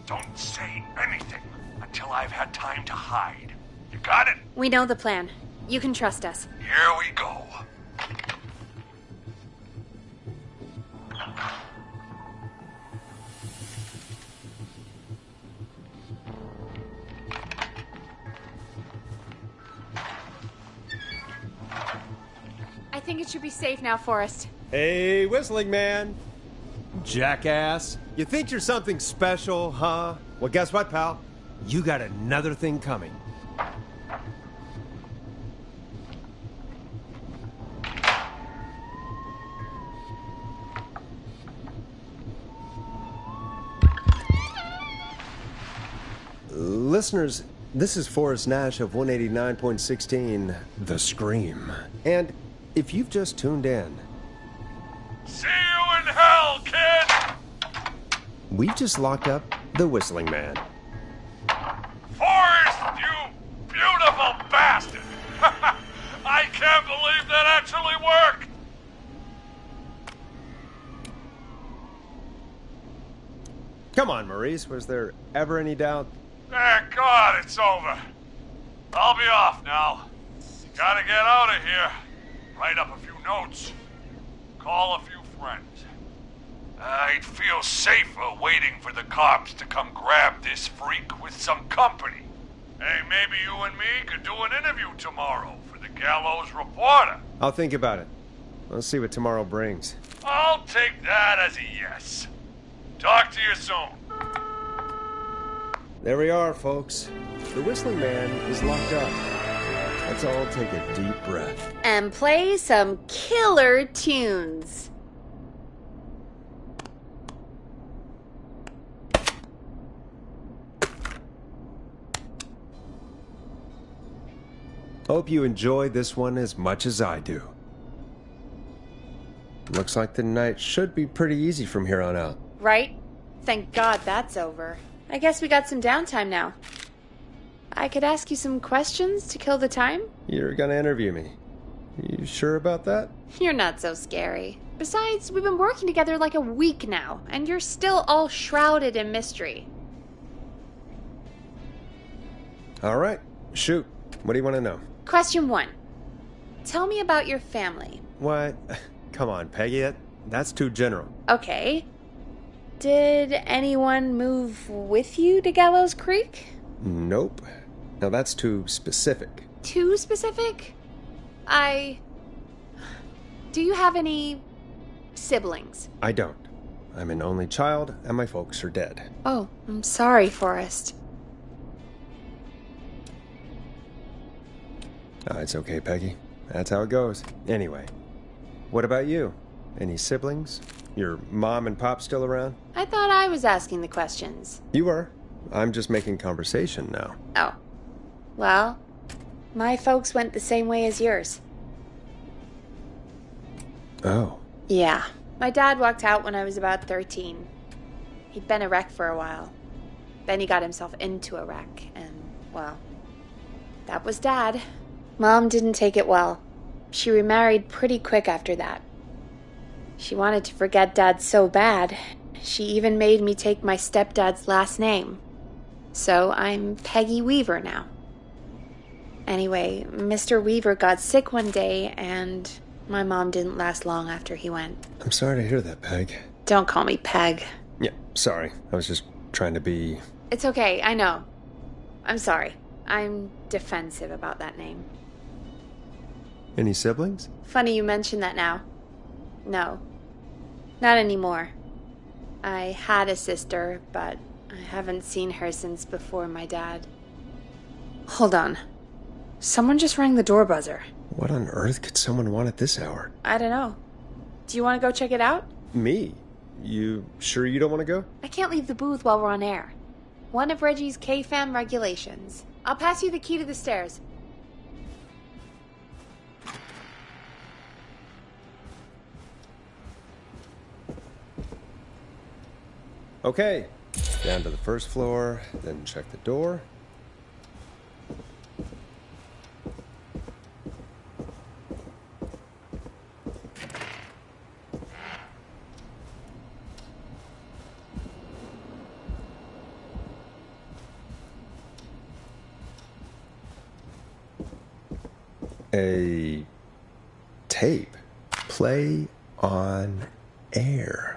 Don't say anything until I've had time to hide. You got it? We know the plan. You can trust us. Here we go. I think it should be safe now, Forrest. Hey, Whistling Man. Jackass. You think you're something special, huh? Well, guess what, pal? You got another thing coming. Listeners, this is Forrest Nash of 189.16, The Scream. And if you've just tuned in, See you in hell, kid! we've just locked up the Whistling Man. Forrest, you beautiful bastard! I can't believe that actually worked! Come on, Maurice, was there ever any doubt? Thank God it's over. I'll be off now. Gotta get out of here. Write up a few notes. Call a few friends. I'd feel safer waiting for the cops to come grab this freak with some company. Hey, maybe you and me could do an interview tomorrow for the Gallows Reporter. I'll think about it. Let's see what tomorrow brings. I'll take that as a yes. Talk to you soon. There we are, folks. The Whistling Man is locked up. Let's all take a deep breath. And play some killer tunes. Hope you enjoy this one as much as I do. Looks like the night should be pretty easy from here on out. Right? Thank God that's over. I guess we got some downtime now. I could ask you some questions to kill the time? You're gonna interview me. You sure about that? You're not so scary. Besides, we've been working together like a week now, and you're still all shrouded in mystery. All right, shoot. What do you want to know? Question 1. Tell me about your family. What? Come on, Peggy. That's too general. Okay. Did anyone move with you to Gallows Creek? Nope. Now that's too specific. Too specific? Do you have any siblings? I don't. I'm an only child, and my folks are dead. Oh, I'm sorry, Forrest. It's okay, Peggy. That's how it goes. Anyway, what about you? Any siblings? Your mom and pop still around? I thought I was asking the questions. You were. I'm just making conversation now. Oh. Well, my folks went the same way as yours. Oh. Yeah. My dad walked out when I was about 13. He'd been a wreck for a while. Then he got himself into a wreck, and, well, that was Dad. Mom didn't take it well. She remarried pretty quick after that. She wanted to forget Dad so bad, she even made me take my stepdad's last name. So I'm Peggy Weaver now. Anyway, Mr. Weaver got sick one day, and my mom didn't last long after he went. I'm sorry to hear that, Peg. Don't call me Peg. Yeah, sorry. I was just trying to be... It's okay, I know. I'm sorry. I'm defensive about that name. Any siblings? Funny you mention that now. No. Not anymore. I had a sister, but I haven't seen her since before my dad. Hold on. Someone just rang the door buzzer. What on earth could someone want at this hour? I don't know. Do you want to go check it out? Me? You sure you don't want to go? I can't leave the booth while we're on air. One of Reggie's KFAM regulations. I'll pass you the key to the stairs. Okay. Down to the first floor, then check the door. A tape. Play on air.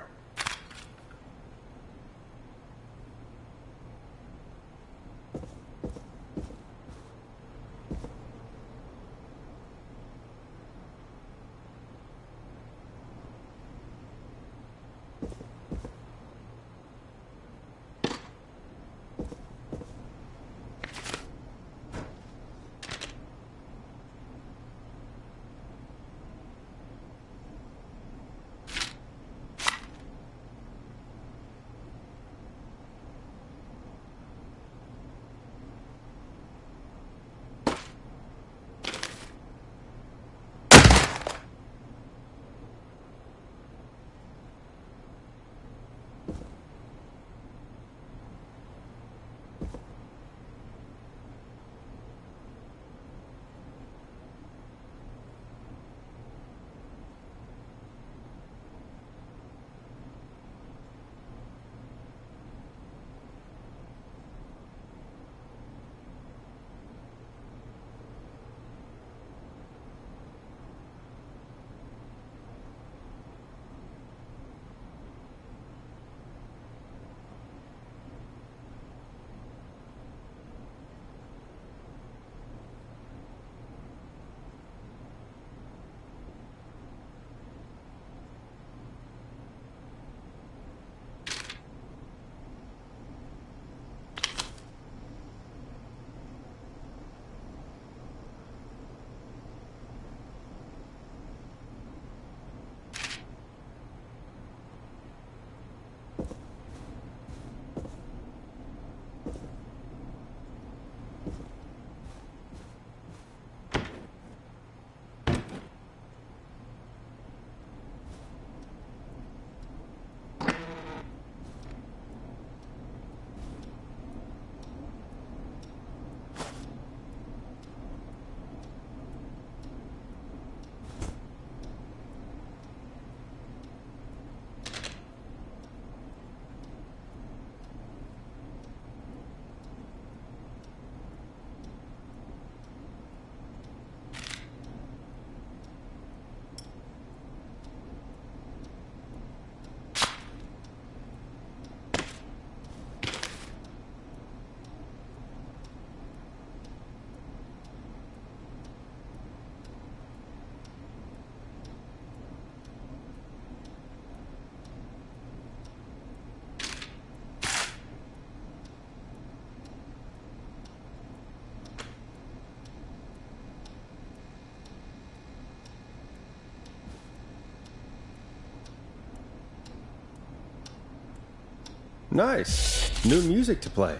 Nice. New music to play.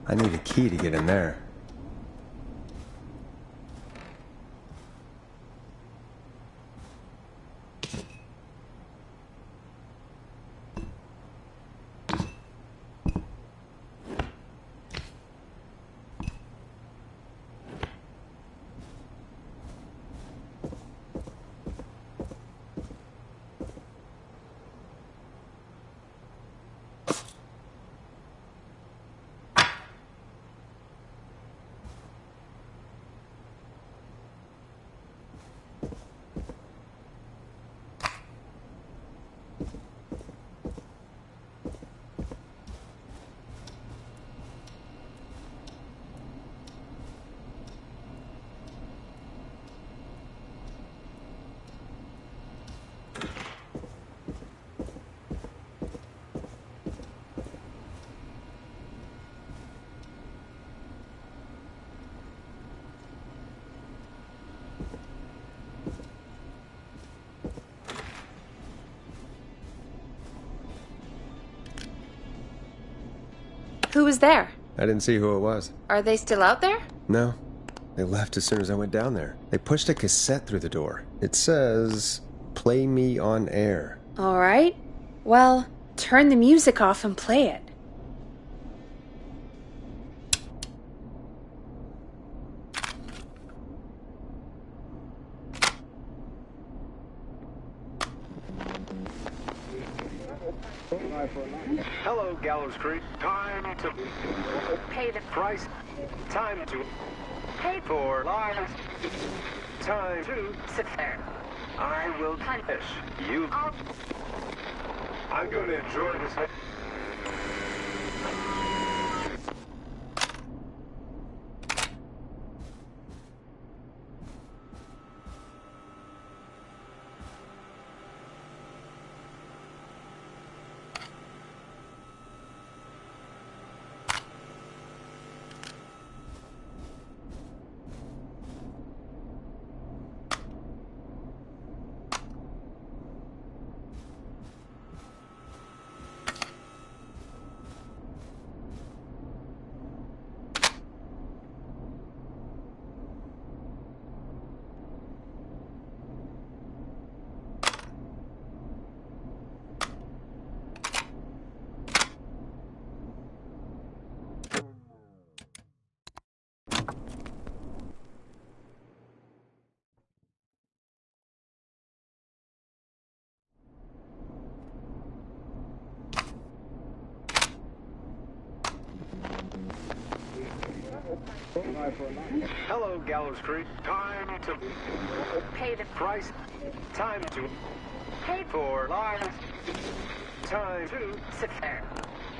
I need a key to get in there. Who was there? I didn't see who it was. Are they still out there? No. They left as soon as I went down there. They pushed a cassette through the door. It says, "Play me on air." All right. Well, turn the music off and play it. Hello, Gallows Creek. Time to Pay the price. Time to pay for lives. Time to sit there. I will punish you. I'm going to enjoy this. Hello, Gallows Creek. Time to Pay the price. Time to pay for lives. Time to sit there.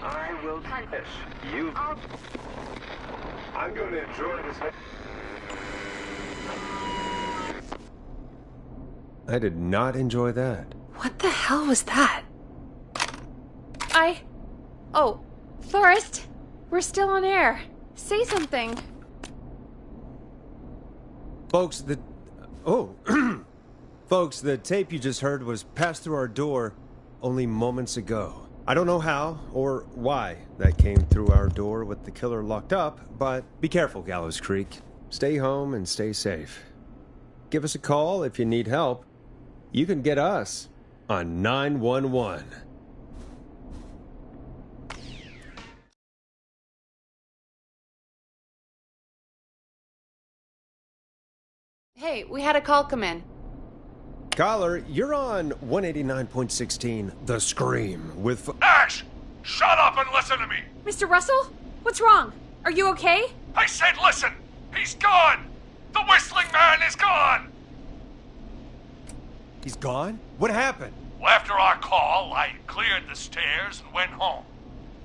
I will punish you. I'm going to enjoy this. I did not enjoy that. What the hell was that? Oh, Forrest, we're still on air. Say something. Folks, Folks, the tape you just heard was passed through our door only moments ago. I don't know how or why that came through our door with the killer locked up, but be careful, Gallows Creek. Stay home and stay safe. Give us a call if you need help. You can get us on 911. Hey, we had a call come in. Caller, you're on 189.16, The Scream, with... Ash! Shut up and listen to me! Mr. Russell? What's wrong? Are you okay? I said listen! He's gone! The Whistling Man is gone! He's gone? What happened? Well, after our call, I cleared the stairs and went home.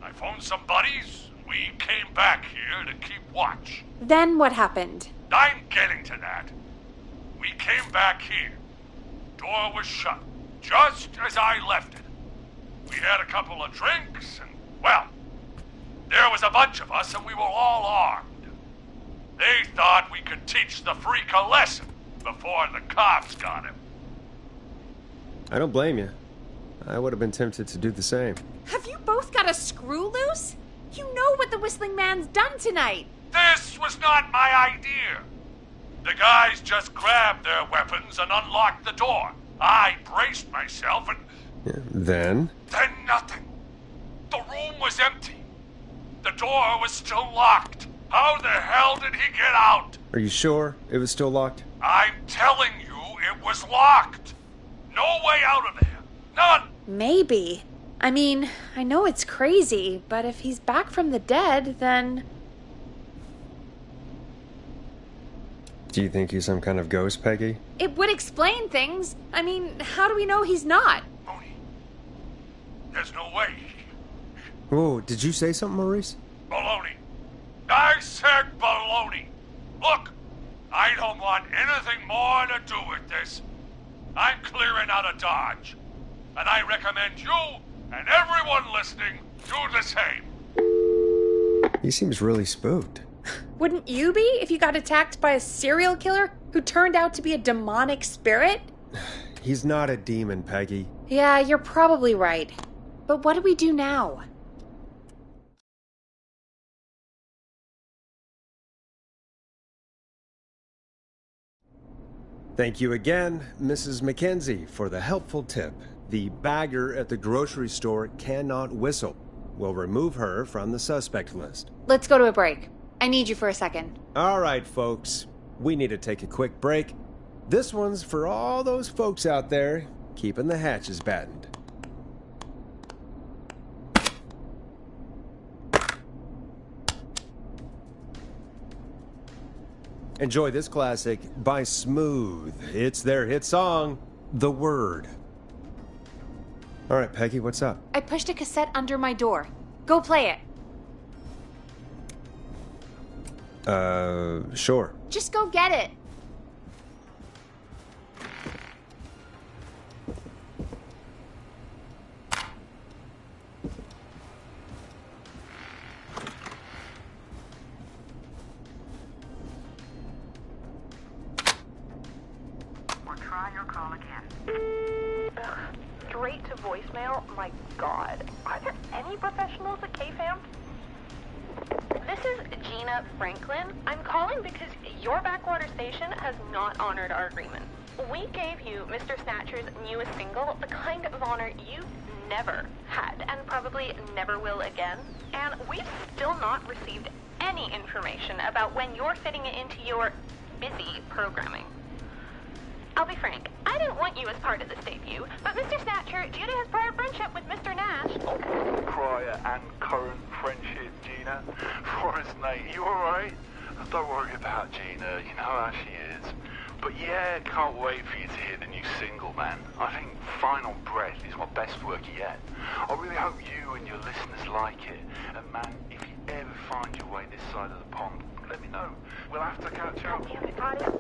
I phoned some buddies, and we came back here to keep watch. Then what happened? I'm getting to that. We came back here. Door was shut, just as I left it. We had a couple of drinks, and, well, there was a bunch of us, and we were all armed. They thought we could teach the freak a lesson before the cops got him. I don't blame you. I would have been tempted to do the same. Have you both got a screw loose? You know what the Whistling Man's done tonight. This was not my idea. The guys just grabbed their weapons and unlocked the door. I braced myself and... Yeah, then nothing. The room was empty. The door was still locked. How the hell did he get out? Are you sure it was still locked? I'm telling you, it was locked. No way out of there. None. Maybe. I mean, I know it's crazy, but if he's back from the dead, then... Do you think he's some kind of ghost, Peggy? It would explain things. I mean, how do we know he's not? Mooney, there's no way. Whoa, did you say something, Maurice? Baloney. I said baloney. Look, I don't want anything more to do with this. I'm clearing out of Dodge. And I recommend you and everyone listening do the same. He seems really spooked. Wouldn't you be if you got attacked by a serial killer who turned out to be a demonic spirit? He's not a demon, Peggy. Yeah, you're probably right. But what do we do now? Thank you again, Mrs. Mackenzie, for the helpful tip. The bagger at the grocery store cannot whistle. We'll remove her from the suspect list. Let's go to a break. I need you for a second. All right, folks. We need to take a quick break. This one's for all those folks out there keeping the hatches battened. Enjoy this classic by Smooth. It's their hit song, The Word. All right, Peggy, what's up? I pushed a cassette under my door. Go play it. Sure. Just go get it. Or try your call again. Straight to voicemail? My God. Are there any professionals at KFAM? This is Gina Franklin. I'm calling because your backwater station has not honored our agreement. We gave you Mr. Snatcher's newest single, the kind of honor you never had and probably never will again. And we've still not received any information about when you're fitting it into your busy programming. I'll be frank, I didn't want you as part of this debut, but Mr. Snatcher, due to his prior friendship with Mr. Nash... Prior and current friendship, Gina. Forrest, mate, you alright? Don't worry about Gina, you know how she is. But yeah, can't wait for you to hear the new single, man. I think Final Breath is my best work yet. I really hope you and your listeners like it. And man, if you ever find your way this side of the pond, let me know. We'll have to catch up. Damn it, Claudia.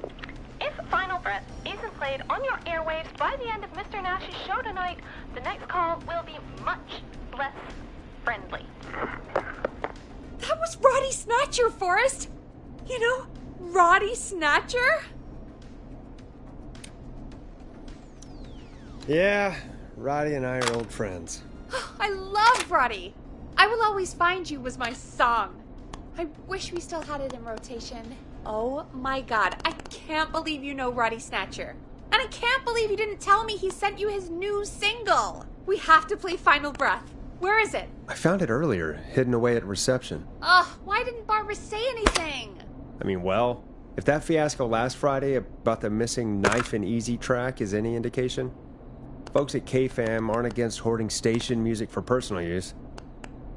If Final Breath isn't played on your airwaves by the end of Mr. Nash's show tonight, the next call will be much less friendly. That was Roddy Snatcher, Forrest. You know, Roddy Snatcher? Yeah, Roddy and I are old friends. I love Roddy. I Will Always Find You was my song. I wish we still had it in rotation. Oh my God, I can't believe you know Roddy Snatcher. And I can't believe you didn't tell me he sent you his new single. We have to play Final Breath. Where is it? I found it earlier, hidden away at reception. Ugh, why didn't Barbara say anything? I mean, well, If that fiasco last Friday about the missing Knife and Easy track is any indication, folks at KFAM aren't against hoarding station music for personal use.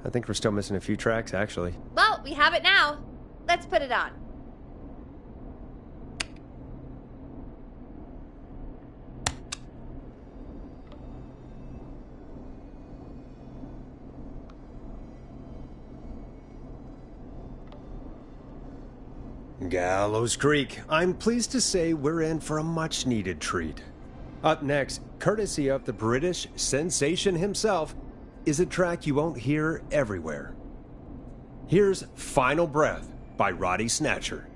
I think we're still missing a few tracks, actually. Well, we have it now. Let's put it on. Gallows Creek. I'm pleased to say we're in for a much-needed treat. Up next, courtesy of the British sensation himself, is a track you won't hear everywhere. Here's Final Breath by Roddy Snatcher.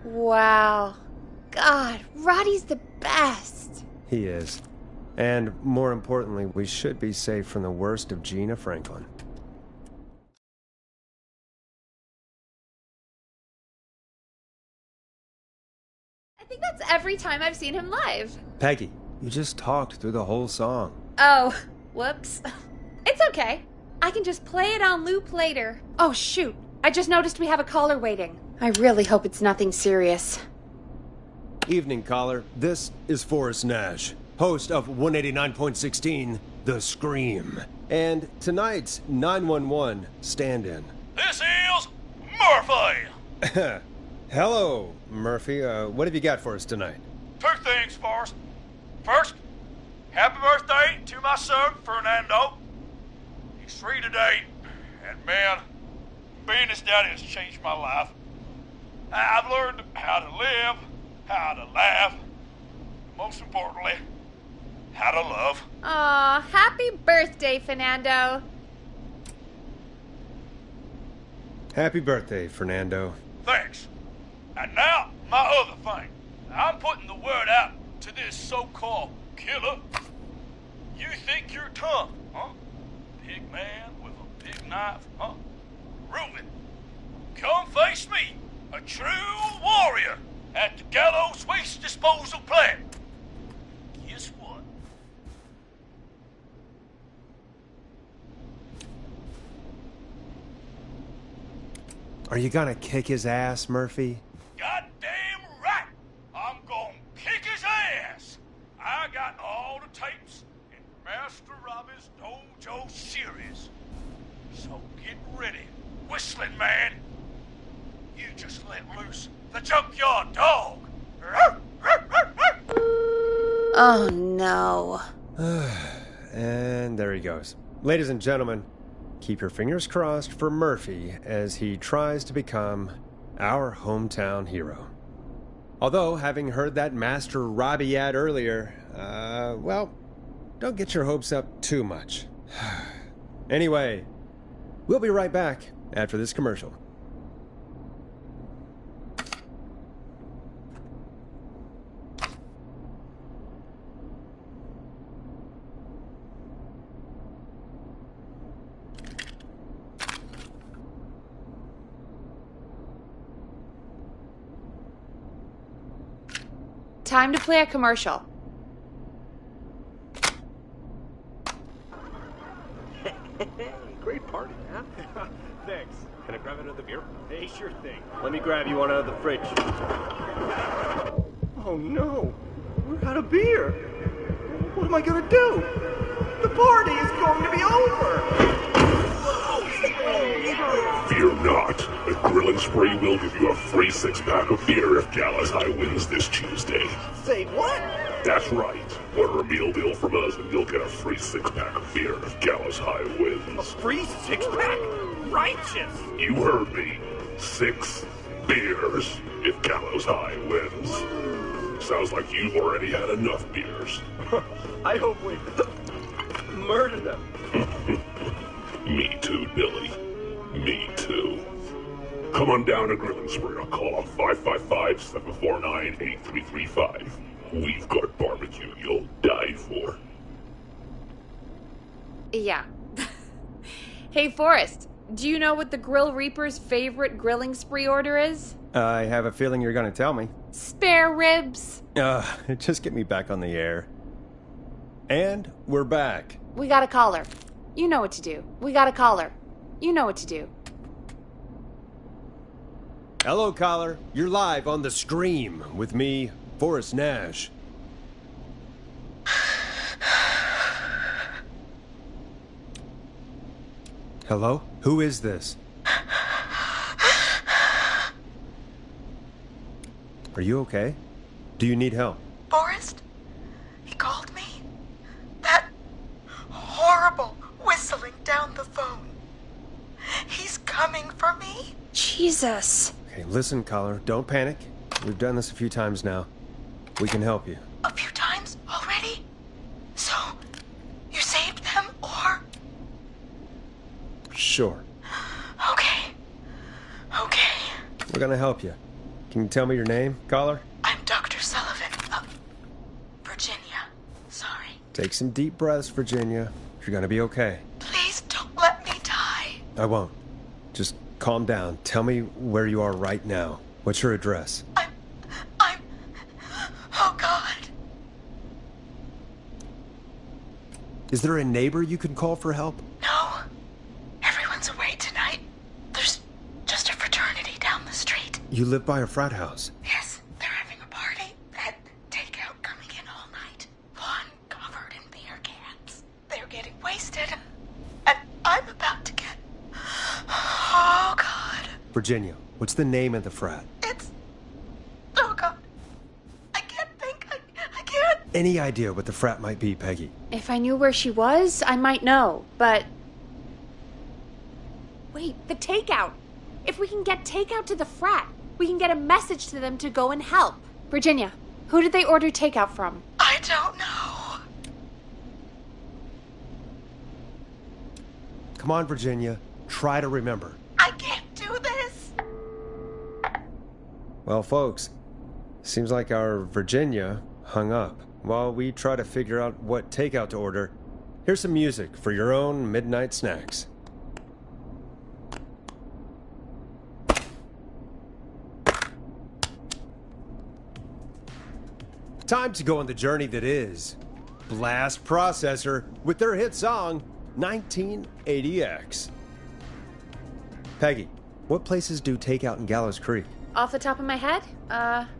Wow. God, Roddy's the best. He is. And more importantly, we should be safe from the worst of Gina Franklin. I think that's every time I've seen him live. Peggy, you just talked through the whole song. Oh, whoops. It's okay. I can just play it on loop later. Oh, shoot. I just noticed we have a caller waiting. I really hope it's nothing serious. Evening, caller. This is Forrest Nash, host of 189.16, The Scream. And tonight's 911 stand-in. This is Murphy! Hello, Murphy. What have you got for us tonight? Two things, Forrest. First, happy birthday to my son, Fernando. He's 3 today, and man, being his daddy has changed my life. I've learned how to live, how to laugh, most importantly, how to love. Aw, happy birthday, Fernando. Happy birthday, Fernando. Thanks. And now, my other thing. I'm putting the word out to this so-called killer. You think you're tough, huh? Big man with a big knife, huh? Reuben, come face me, a true warrior, at the Gallows Waste Disposal Plant. Guess what? Are you gonna kick his ass, Murphy? Goddamn right! I'm gonna kick his ass! I got all the tapes in Master Robbie's Dojo series. So get ready, Whistling Man. You just let loose the junkyard dog. Oh, no. And there he goes. Ladies and gentlemen, keep your fingers crossed for Murphy as he tries to become our hometown hero. Although, having heard that Master Robbie ad earlier, well, don't get your hopes up too much. Anyway, we'll be right back after this commercial. Time to play a commercial. Great party, man. Thanks. Can I grab another beer? Hey, sure thing. Let me grab you one out of the fridge. Oh no, we're out of beer. What am I gonna do? The party is going to be over. Fear not. The Grilling Spree will give you a free 6-pack of beer if Gallows High wins this Tuesday. Say what? That's right. Order a meal deal from us and you'll get a free 6-pack of beer if Gallows High A wins. free 6-pack? Righteous! You heard me. 6 beers if Gallows High wins. Sounds like you've already had enough beers. I hope we murder them. Me too, Billy. Me too. Come on down to Grilling Spree or call on 555-749-8335. We've got barbecue you'll die for. Yeah. Hey, Forrest, do you know what the Grill Reaper's favorite grilling spree order is? I have a feeling you're gonna tell me. Spare ribs. Just get me back on the air. And we're back. We got a caller. You know what to do. We got a caller. You know what to do. Hello, caller. You're live on The Scream with me, Forrest Nash. Hello? Who is this? Are you okay? Do you need help? Forrest? He called me? That horrible whistling down the phone. He's coming for me? Jesus. Okay, listen, caller. Don't panic. We've done this a few times now. We can help you. A few times already? So, you saved them, or? Sure. Okay. We're gonna help you. Can you tell me your name, caller? I'm Dr. Sullivan of Virginia. Sorry. Take some deep breaths, Virginia. You're gonna be okay. Please don't let me die. I won't. Just calm down. Tell me where you are right now. What's your address? Oh, God. Is there a neighbor you can call for help? No. Everyone's away tonight. There's just a fraternity down the street. You live by a frat house. Yes, they're having a party. Had takeout coming in all night. Lawn covered in beer cans. They're getting wasted. And I'm about to get... Oh, God. Virginia, what's the name of the frat? It's... Oh, God. I can't think. I can't... Any idea what the frat might be, Peggy? If I knew where she was, I might know, but... Wait, the takeout! If we can get takeout to the frat, we can get a message to them to go and help. Virginia, who did they order takeout from? I don't know. Come on, Virginia. Try to remember. I can't do this. Well, folks, seems like our Virginia hung up. While we try to figure out what takeout to order, here's some music for your own midnight snacks. Time to go on the journey that is Blast Processor with their hit song, 1980X. Peggy, what places do takeout in Gallows Creek? Off the top of my head?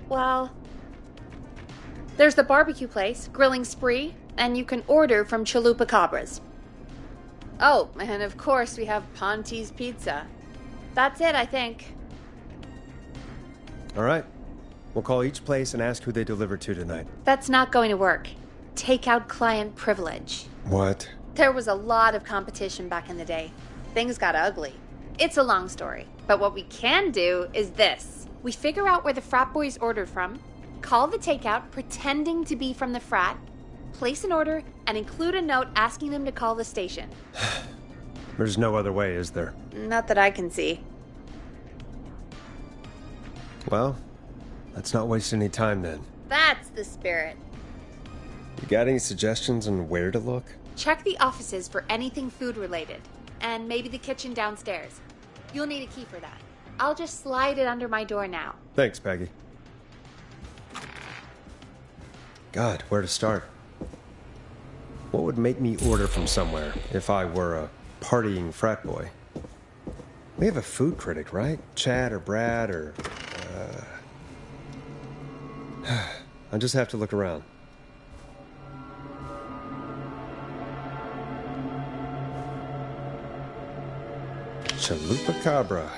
Well... There's the barbecue place, Grilling Spree, and you can order from Chalupa Cabras. Oh, and of course we have Ponte's Pizza. That's it, I think. All right. We'll call each place and ask who they deliver to tonight. That's not going to work. Takeout client privilege. What? There was a lot of competition back in the day. Things got ugly. It's a long story, but what we can do is this. We figure out where the frat boys ordered from, call the takeout pretending to be from the frat, place an order, and include a note asking them to call the station. There's no other way, is there? Not that I can see. Well, let's not waste any time then. That's the spirit. You got any suggestions on where to look? Check the offices for anything food related, and maybe the kitchen downstairs. You'll need a key for that. I'll just slide it under my door now. Thanks, Peggy. God, where to start? What would make me order from somewhere if I were a partying frat boy? We have a food critic, right? Chad or Brad or... I'll just have to look around. Chalupa Cabra.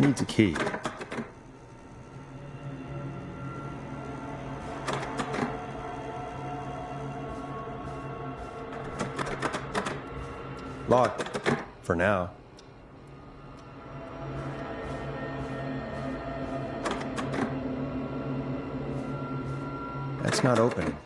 needs a key. Locked. For now. That's not opening.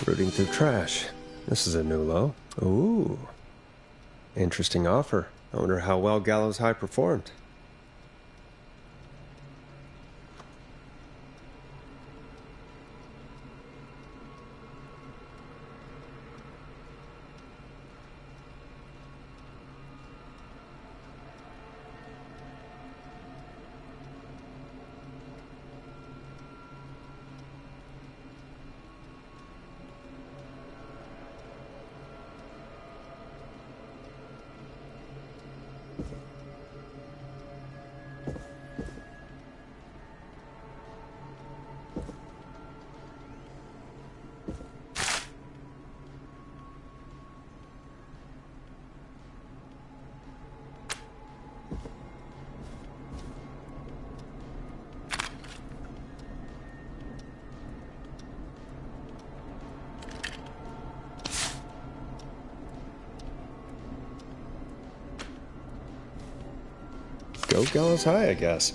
Rooting through trash. This is a new low. Ooh. Interesting offer. I wonder how well Gallows High performed. Go Gallows High, I guess.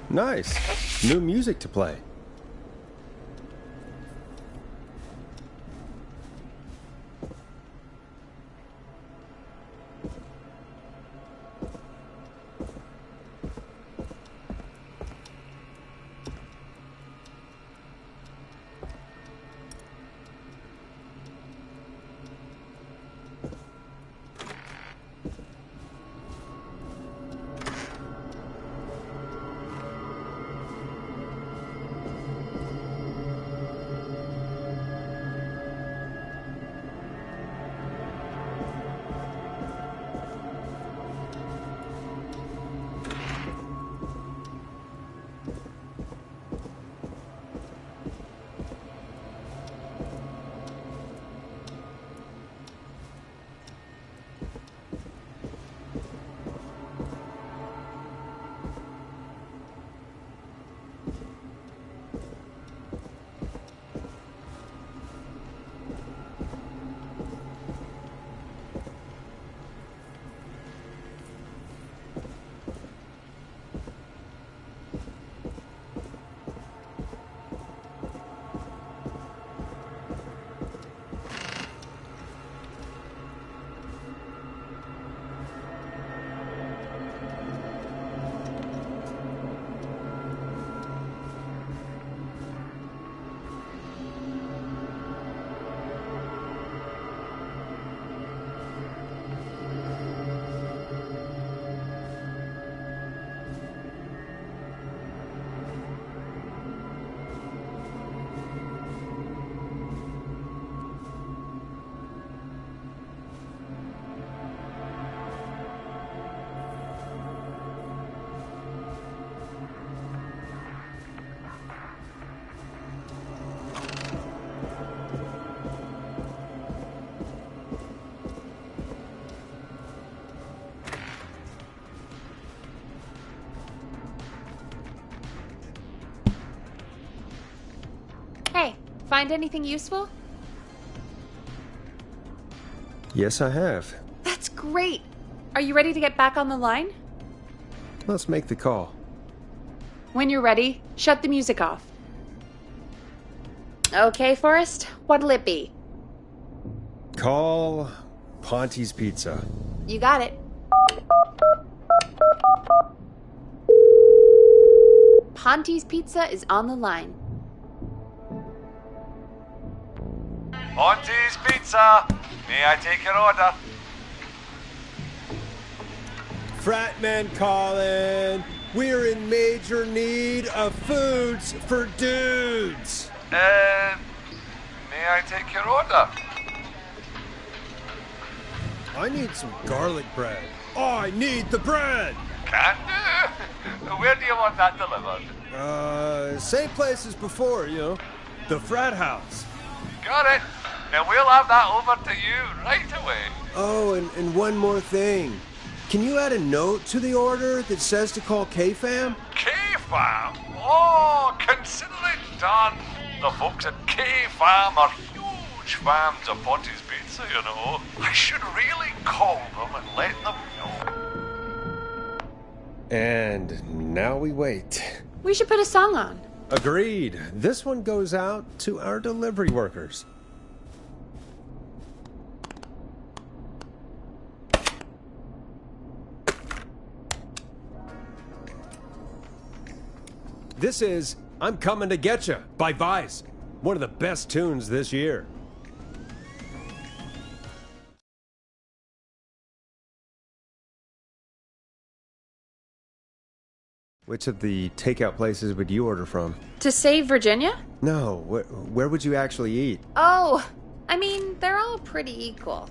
Nice. New music to play. Find anything useful? Yes, I have. That's great. Are you ready to get back on the line? Let's make the call. When you're ready, shut the music off. Okay, Forrest, what'll it be? Call Ponte's Pizza. You got it. Ponte's Pizza is on the line. Ponte's Pizza. May I take your order? Fratman calling. We're in major need of foods for dudes. May I take your order? I need some garlic bread. Oh, I need the bread. Can do. Where do you want that delivered? Same place as before, you know. The frat house. Got it. Now we'll have that over to you right away. Oh, and one more thing. Can you add a note to the order that says to call K-Fam? K-Fam? Oh, consider it done. The folks at K-Fam are huge fans of Ponte's Pizza, you know. I should really call them and let them know. And now we wait. We should put a song on. Agreed. This one goes out to our delivery workers. This is I'm Coming to Getcha by Vice. One of the best tunes this year. Which of the takeout places would you order from? To save Virginia? No, where would you actually eat? Oh, I mean, they're all pretty equal.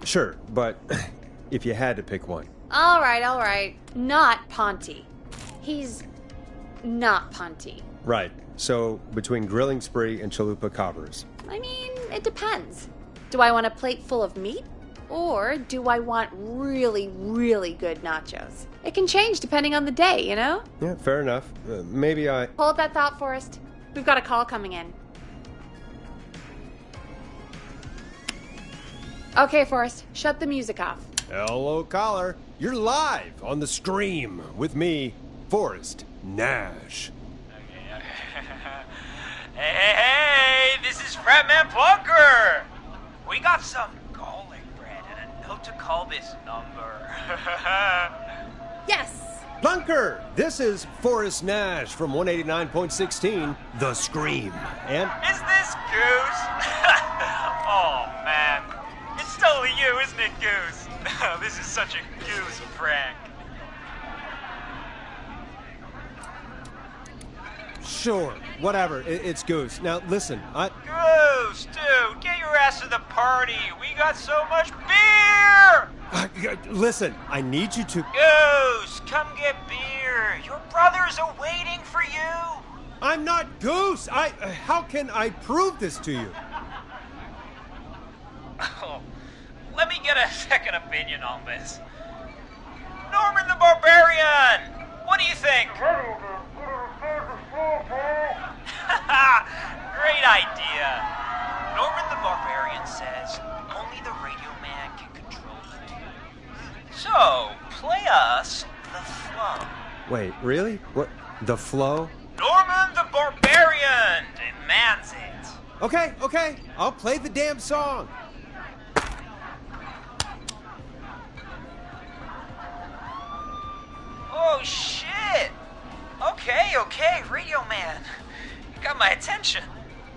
Sure, but if you had to pick one. All right. Not Ponte. He's not Ponte. Right. So, between Grilling Spree and Chalupa Cabras. I mean, it depends. Do I want a plate full of meat? Or do I want really, really good nachos? It can change depending on the day, you know? Yeah, fair enough. Maybe I... Hold that thought, Forrest. We've got a call coming in. Okay, Forrest, shut the music off. Hello, caller. You're live on the stream with me, Forrest Nash. Hey, this is Fratman Plunker. We got some garlic bread and a note to call this number. Yes. Plunker, this is Forrest Nash from 189.16, The Scream. And... Is this Goose? Oh, man. It's totally you, isn't it, Goose? This is such a Goose prank. Sure, whatever. It's Goose. Now, listen, Goose, dude, get your ass to the party. We got so much beer! Listen, I need you to... Goose, come get beer. Your brothers are waiting for you. I'm not Goose! How can I prove this to you? Oh, let me get a second opinion on this. Norman the Barbarian! What do you think? Great idea. Norman the Barbarian says only the radio man can control the tunes. So, play us the flow. Wait, really? What? The flow? Norman the Barbarian demands it. Okay. I'll play the damn song. Oh, shit. Okay, radio man. You got my attention.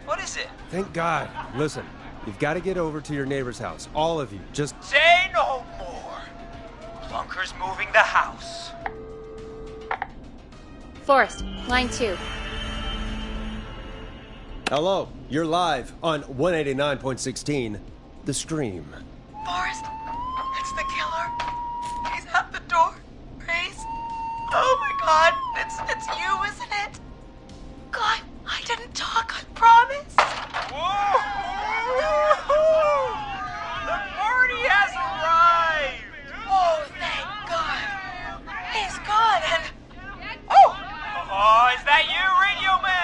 What is it? Thank God. Listen, you've got to get over to your neighbor's house. All of you. Just... Say no more. Plunker's moving the house. Forrest, line 2. Hello, you're live on 189.16, The Stream. Forrest, it's the killer. He's at the door. Grace. Oh my God, it's you, isn't it? God, I didn't talk, I promise. Whoa! The party has arrived. Oh, thank God. He's gone and... Oh, is that you, radio man?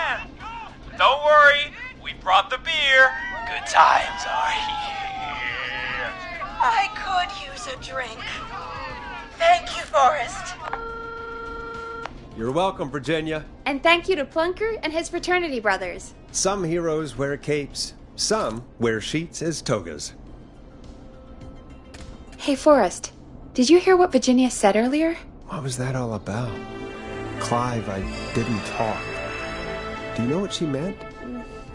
You're welcome, Virginia. And thank you to Plunker and his fraternity brothers. Some heroes wear capes. Some wear sheets as togas. Hey, Forrest, did you hear what Virginia said earlier? What was that all about? Clive, I didn't talk. Do you know what she meant?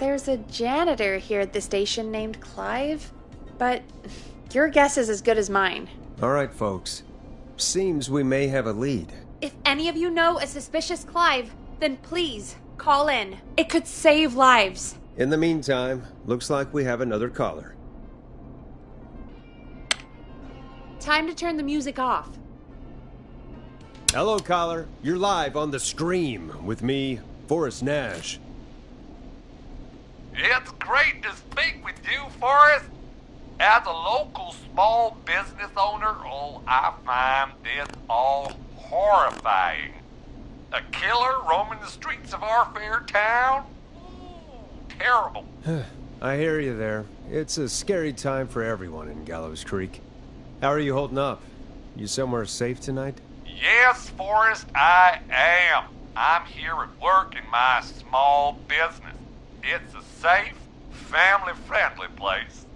There's a janitor here at the station named Clive, but your guess is as good as mine. All right, folks. Seems we may have a lead. If any of you know a suspicious Clive, then please call in. It could save lives. In the meantime, looks like we have another caller. Time to turn the music off. Hello, caller. You're live on The Scream with me, Forrest Nash. It's great to speak with you, Forrest. As a local small business owner, I find this all horrifying. A killer roaming the streets of our fair town? Ooh, terrible. I hear you there. It's a scary time for everyone in Gallows Creek. How are you holding up? You somewhere safe tonight? Yes, Forrest, I am. I'm here at work in my small business. It's a safe, family-friendly place.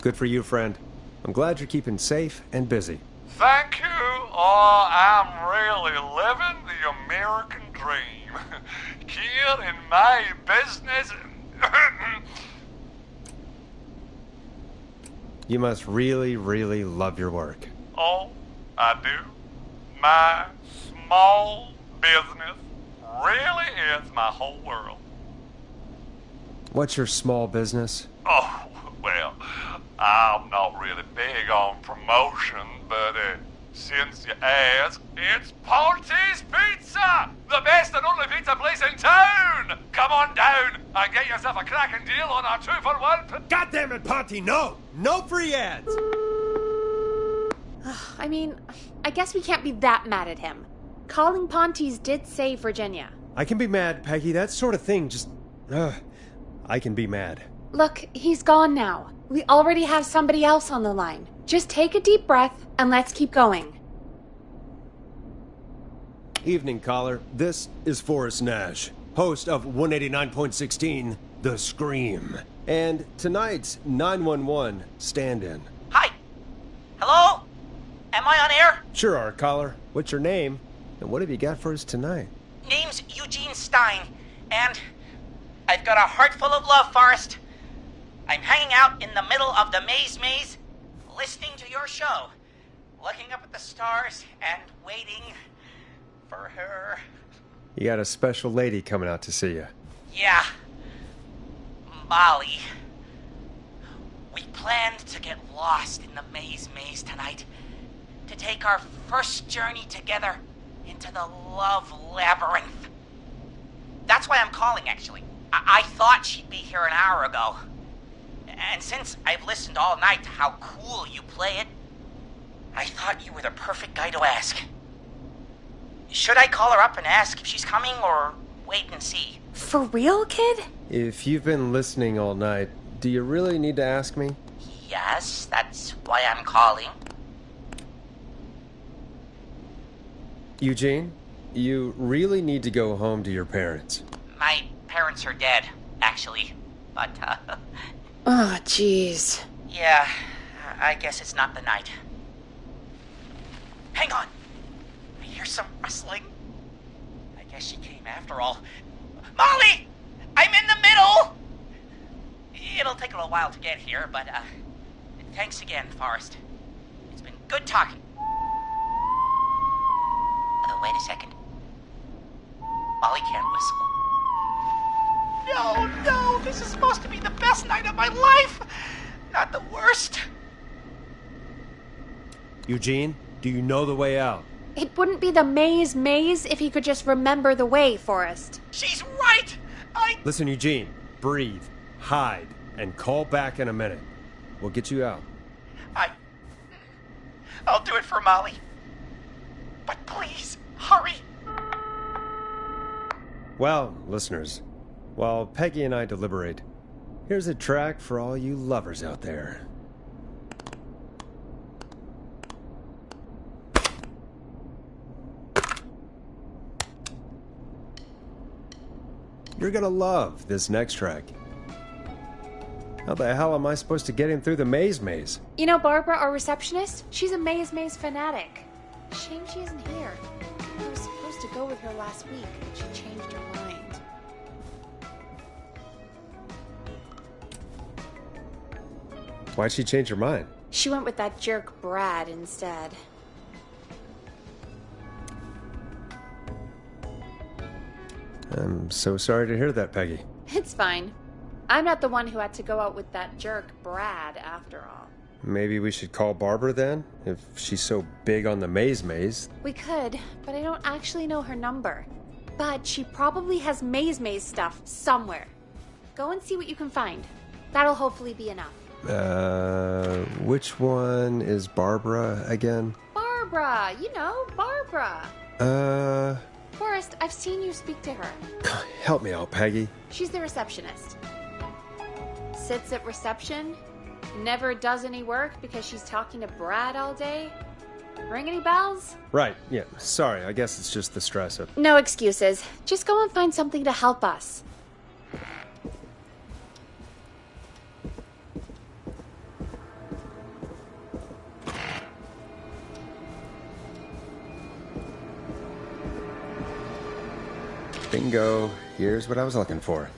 Good for you, friend. I'm glad you're keeping safe and busy. Thank you. Oh, I'm really living the American dream. Here in my business. You must really, really love your work. Oh, I do. My small business really is my whole world. What's your small business? Oh, well, I'm not really big on promotion, but since you ask, it's Ponty's Pizza! The best and only pizza place in town! Come on down and get yourself a cracking deal on our 2-for-1. God damn it, Ponty, no! No free ads! I mean, I guess we can't be that mad at him. Calling Ponty's did save Virginia. I can be mad, Peggy. That sort of thing just... I can be mad. Look, he's gone now. We already have somebody else on the line. Just take a deep breath and let's keep going. Evening, caller. This is Forrest Nash, host of 189.16, The Scream. And tonight's 911 stand-in. Hi. Hello? Am I on air? Sure are, caller. What's your name? And what have you got for us tonight? Name's Eugene Stein, and I've got a heart full of love, Forrest. I'm hanging out in the middle of the maze, listening to your show, looking up at the stars and waiting for her. You got a special lady coming out to see you. Yeah. Molly. We planned to get lost in the maze tonight, to take our first journey together into the love labyrinth. That's why I'm calling, actually. I thought she'd be here an hour ago. And since I've listened all night to how cool you play it, I thought you were the perfect guy to ask. Should I call her up and ask if she's coming, or wait and see? For real, kid? If you've been listening all night, do you really need to ask me? Yes, that's why I'm calling. Eugene, you really need to go home to your parents. My parents are dead, actually. But, Oh, jeez. yeah, I guess it's not the night. Hang on. I hear some rustling. I guess she came after all. Molly! I'm in the middle! It'll take a little while to get here, but, thanks again, Forrest. It's been good talking. Oh, wait a second. Molly can't whistle. No, this is supposed to be the best night of my life! Not the worst. Eugene, do you know the way out? It wouldn't be the maze if he could just remember the way, Forrest. She's right! Listen, Eugene, breathe, hide, and call back in a minute. We'll get you out. I'll do it for Molly. But please, hurry! Well, listeners, while Peggy and I deliberate, here's a track for all you lovers out there. You're gonna love this next track. How the hell am I supposed to get him through the maze? You know Barbara, our receptionist? She's a maze fanatic. Shame she isn't here. I was supposed to go with her last week, but she changed her mind. Why'd she change her mind? She went with that jerk Brad instead. I'm so sorry to hear that, Peggy. It's fine. I'm not the one who had to go out with that jerk Brad after all. Maybe we should call Barbara then, if she's so big on the maze. We could, but I don't actually know her number. But she probably has maze stuff somewhere. Go and see what you can find. That'll hopefully be enough. Which one is Barbara again? Barbara! You know, Barbara! Forrest, I've seen you speak to her. Help me out, Peggy. She's the receptionist. Sits at reception, never does any work because she's talking to Brad all day. Ring any bells? Right, yeah. Sorry, I guess it's just the stress of... No excuses. Just go and find something to help us. Bingo. Here's what I was looking for.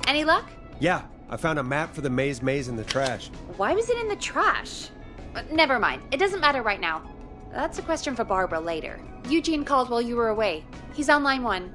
Any luck? Yeah, I found a map for the maze in the trash. Why was it in the trash? Never mind. It doesn't matter right now. That's a question for Barbara later. Eugene called while you were away. He's on line 1.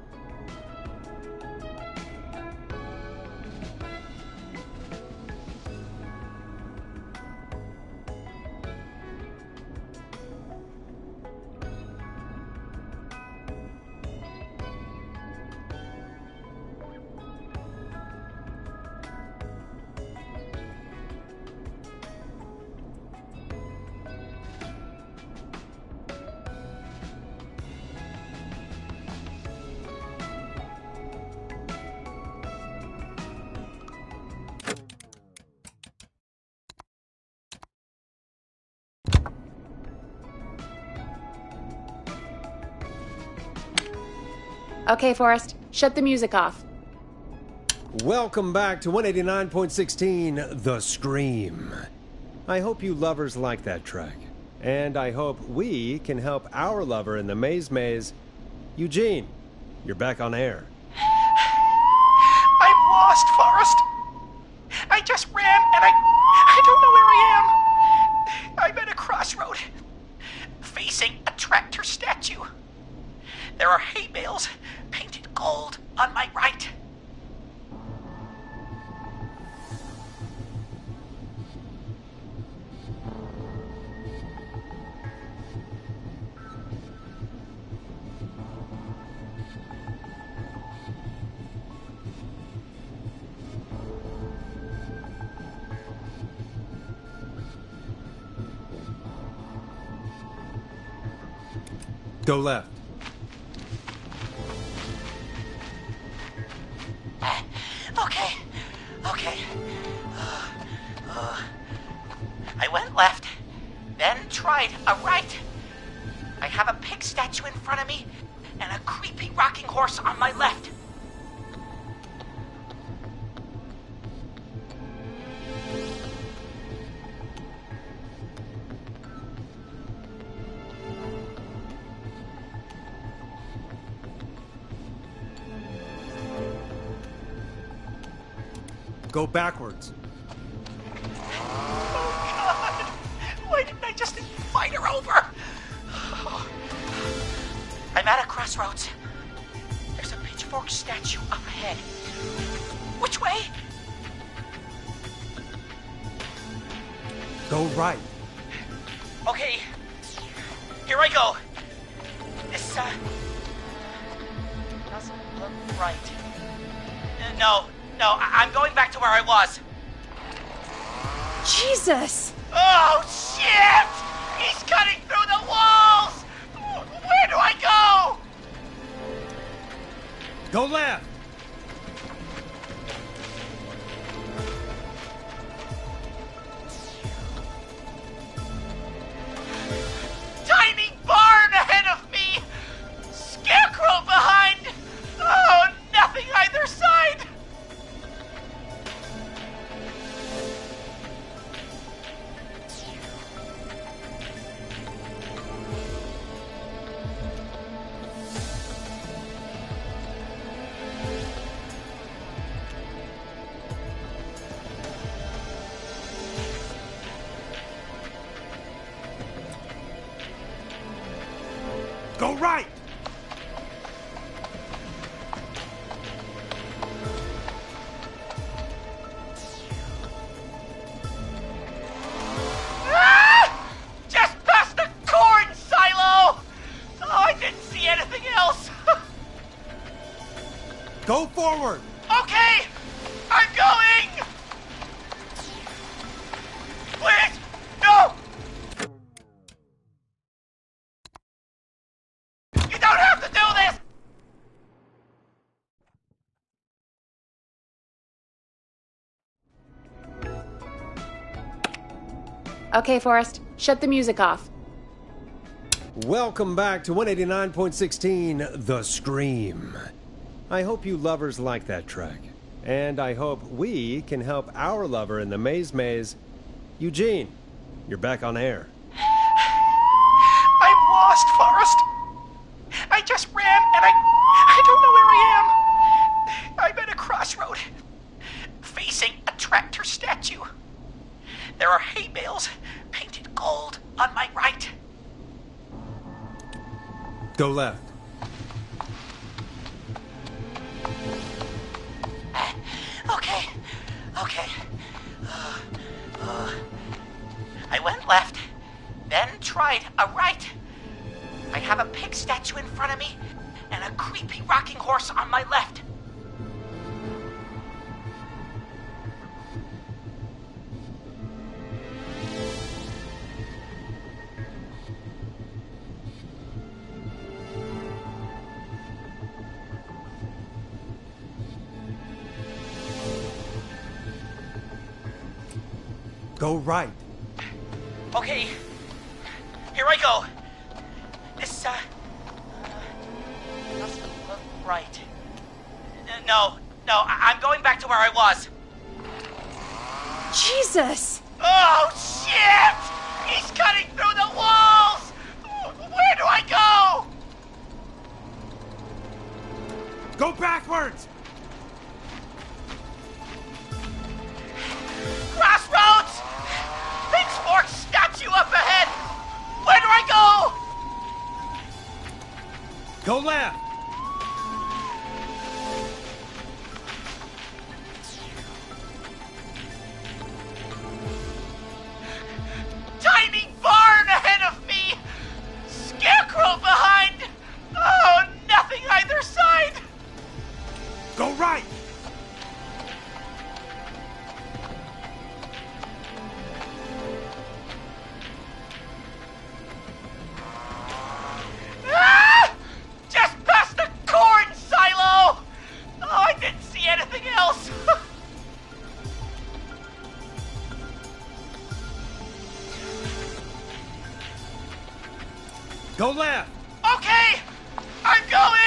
Okay, Forrest, shut the music off. Welcome back to 189.16, The Scream. I hope you lovers like that track. And I hope we can help our lover in the maze. Eugene, you're back on air. I'm lost, Forrest. I just ran and I don't know where I am. I'm at a crossroad, facing a tractor statue. There are hay bales painted gold on my right. Go left. Okay. I went left, then tried a right. I have a pig statue in front of me and a creepy rocking horse on my left. Go backwards. Oh, God! Why didn't I just invite her over? I'm at a crossroads. There's a pitchfork statue up ahead. Which way? Go right. Okay. Here I go. This, doesn't look right. No, I'm going back to where I was. Jesus! Oh, shit! He's cutting through the walls! Where do I go? Go left! Tiny barn ahead of me! Scarecrow behind! Oh, nothing either side! Go right! Ah! Just past the corn silo! Oh, I didn't see anything else. Go forward! Okay, I'm going! Please, no! You don't have to do this! Okay, Forrest, shut the music off. Welcome back to 189.16 The Scream. I hope you lovers like that track. And I hope we can help our lover in the maze. Eugene, you're back on air. I'm lost, Forrest. I just ran and I don't know where I am. I'm at a crossroad, facing a tractor statue. There are hay bales painted gold on my right. Go left. Okay. I went left, then tried a right. I have a pig statue in front of me and a creepy rocking horse on my left. Go right. Okay, here I go. This, doesn't look right. No, I'm going back to where I was. Jesus! Oh, shit! He's cutting through the walls! Where do I go? Go backwards! Crossroads! Pitchfork statue up ahead! Where do I go? Go left! Tiny barn ahead of me! Scarecrow behind! Oh, nothing either side! Go right! Ah! Just past the corn silo! Oh, I didn't see anything else! Go left! Okay, I'm going!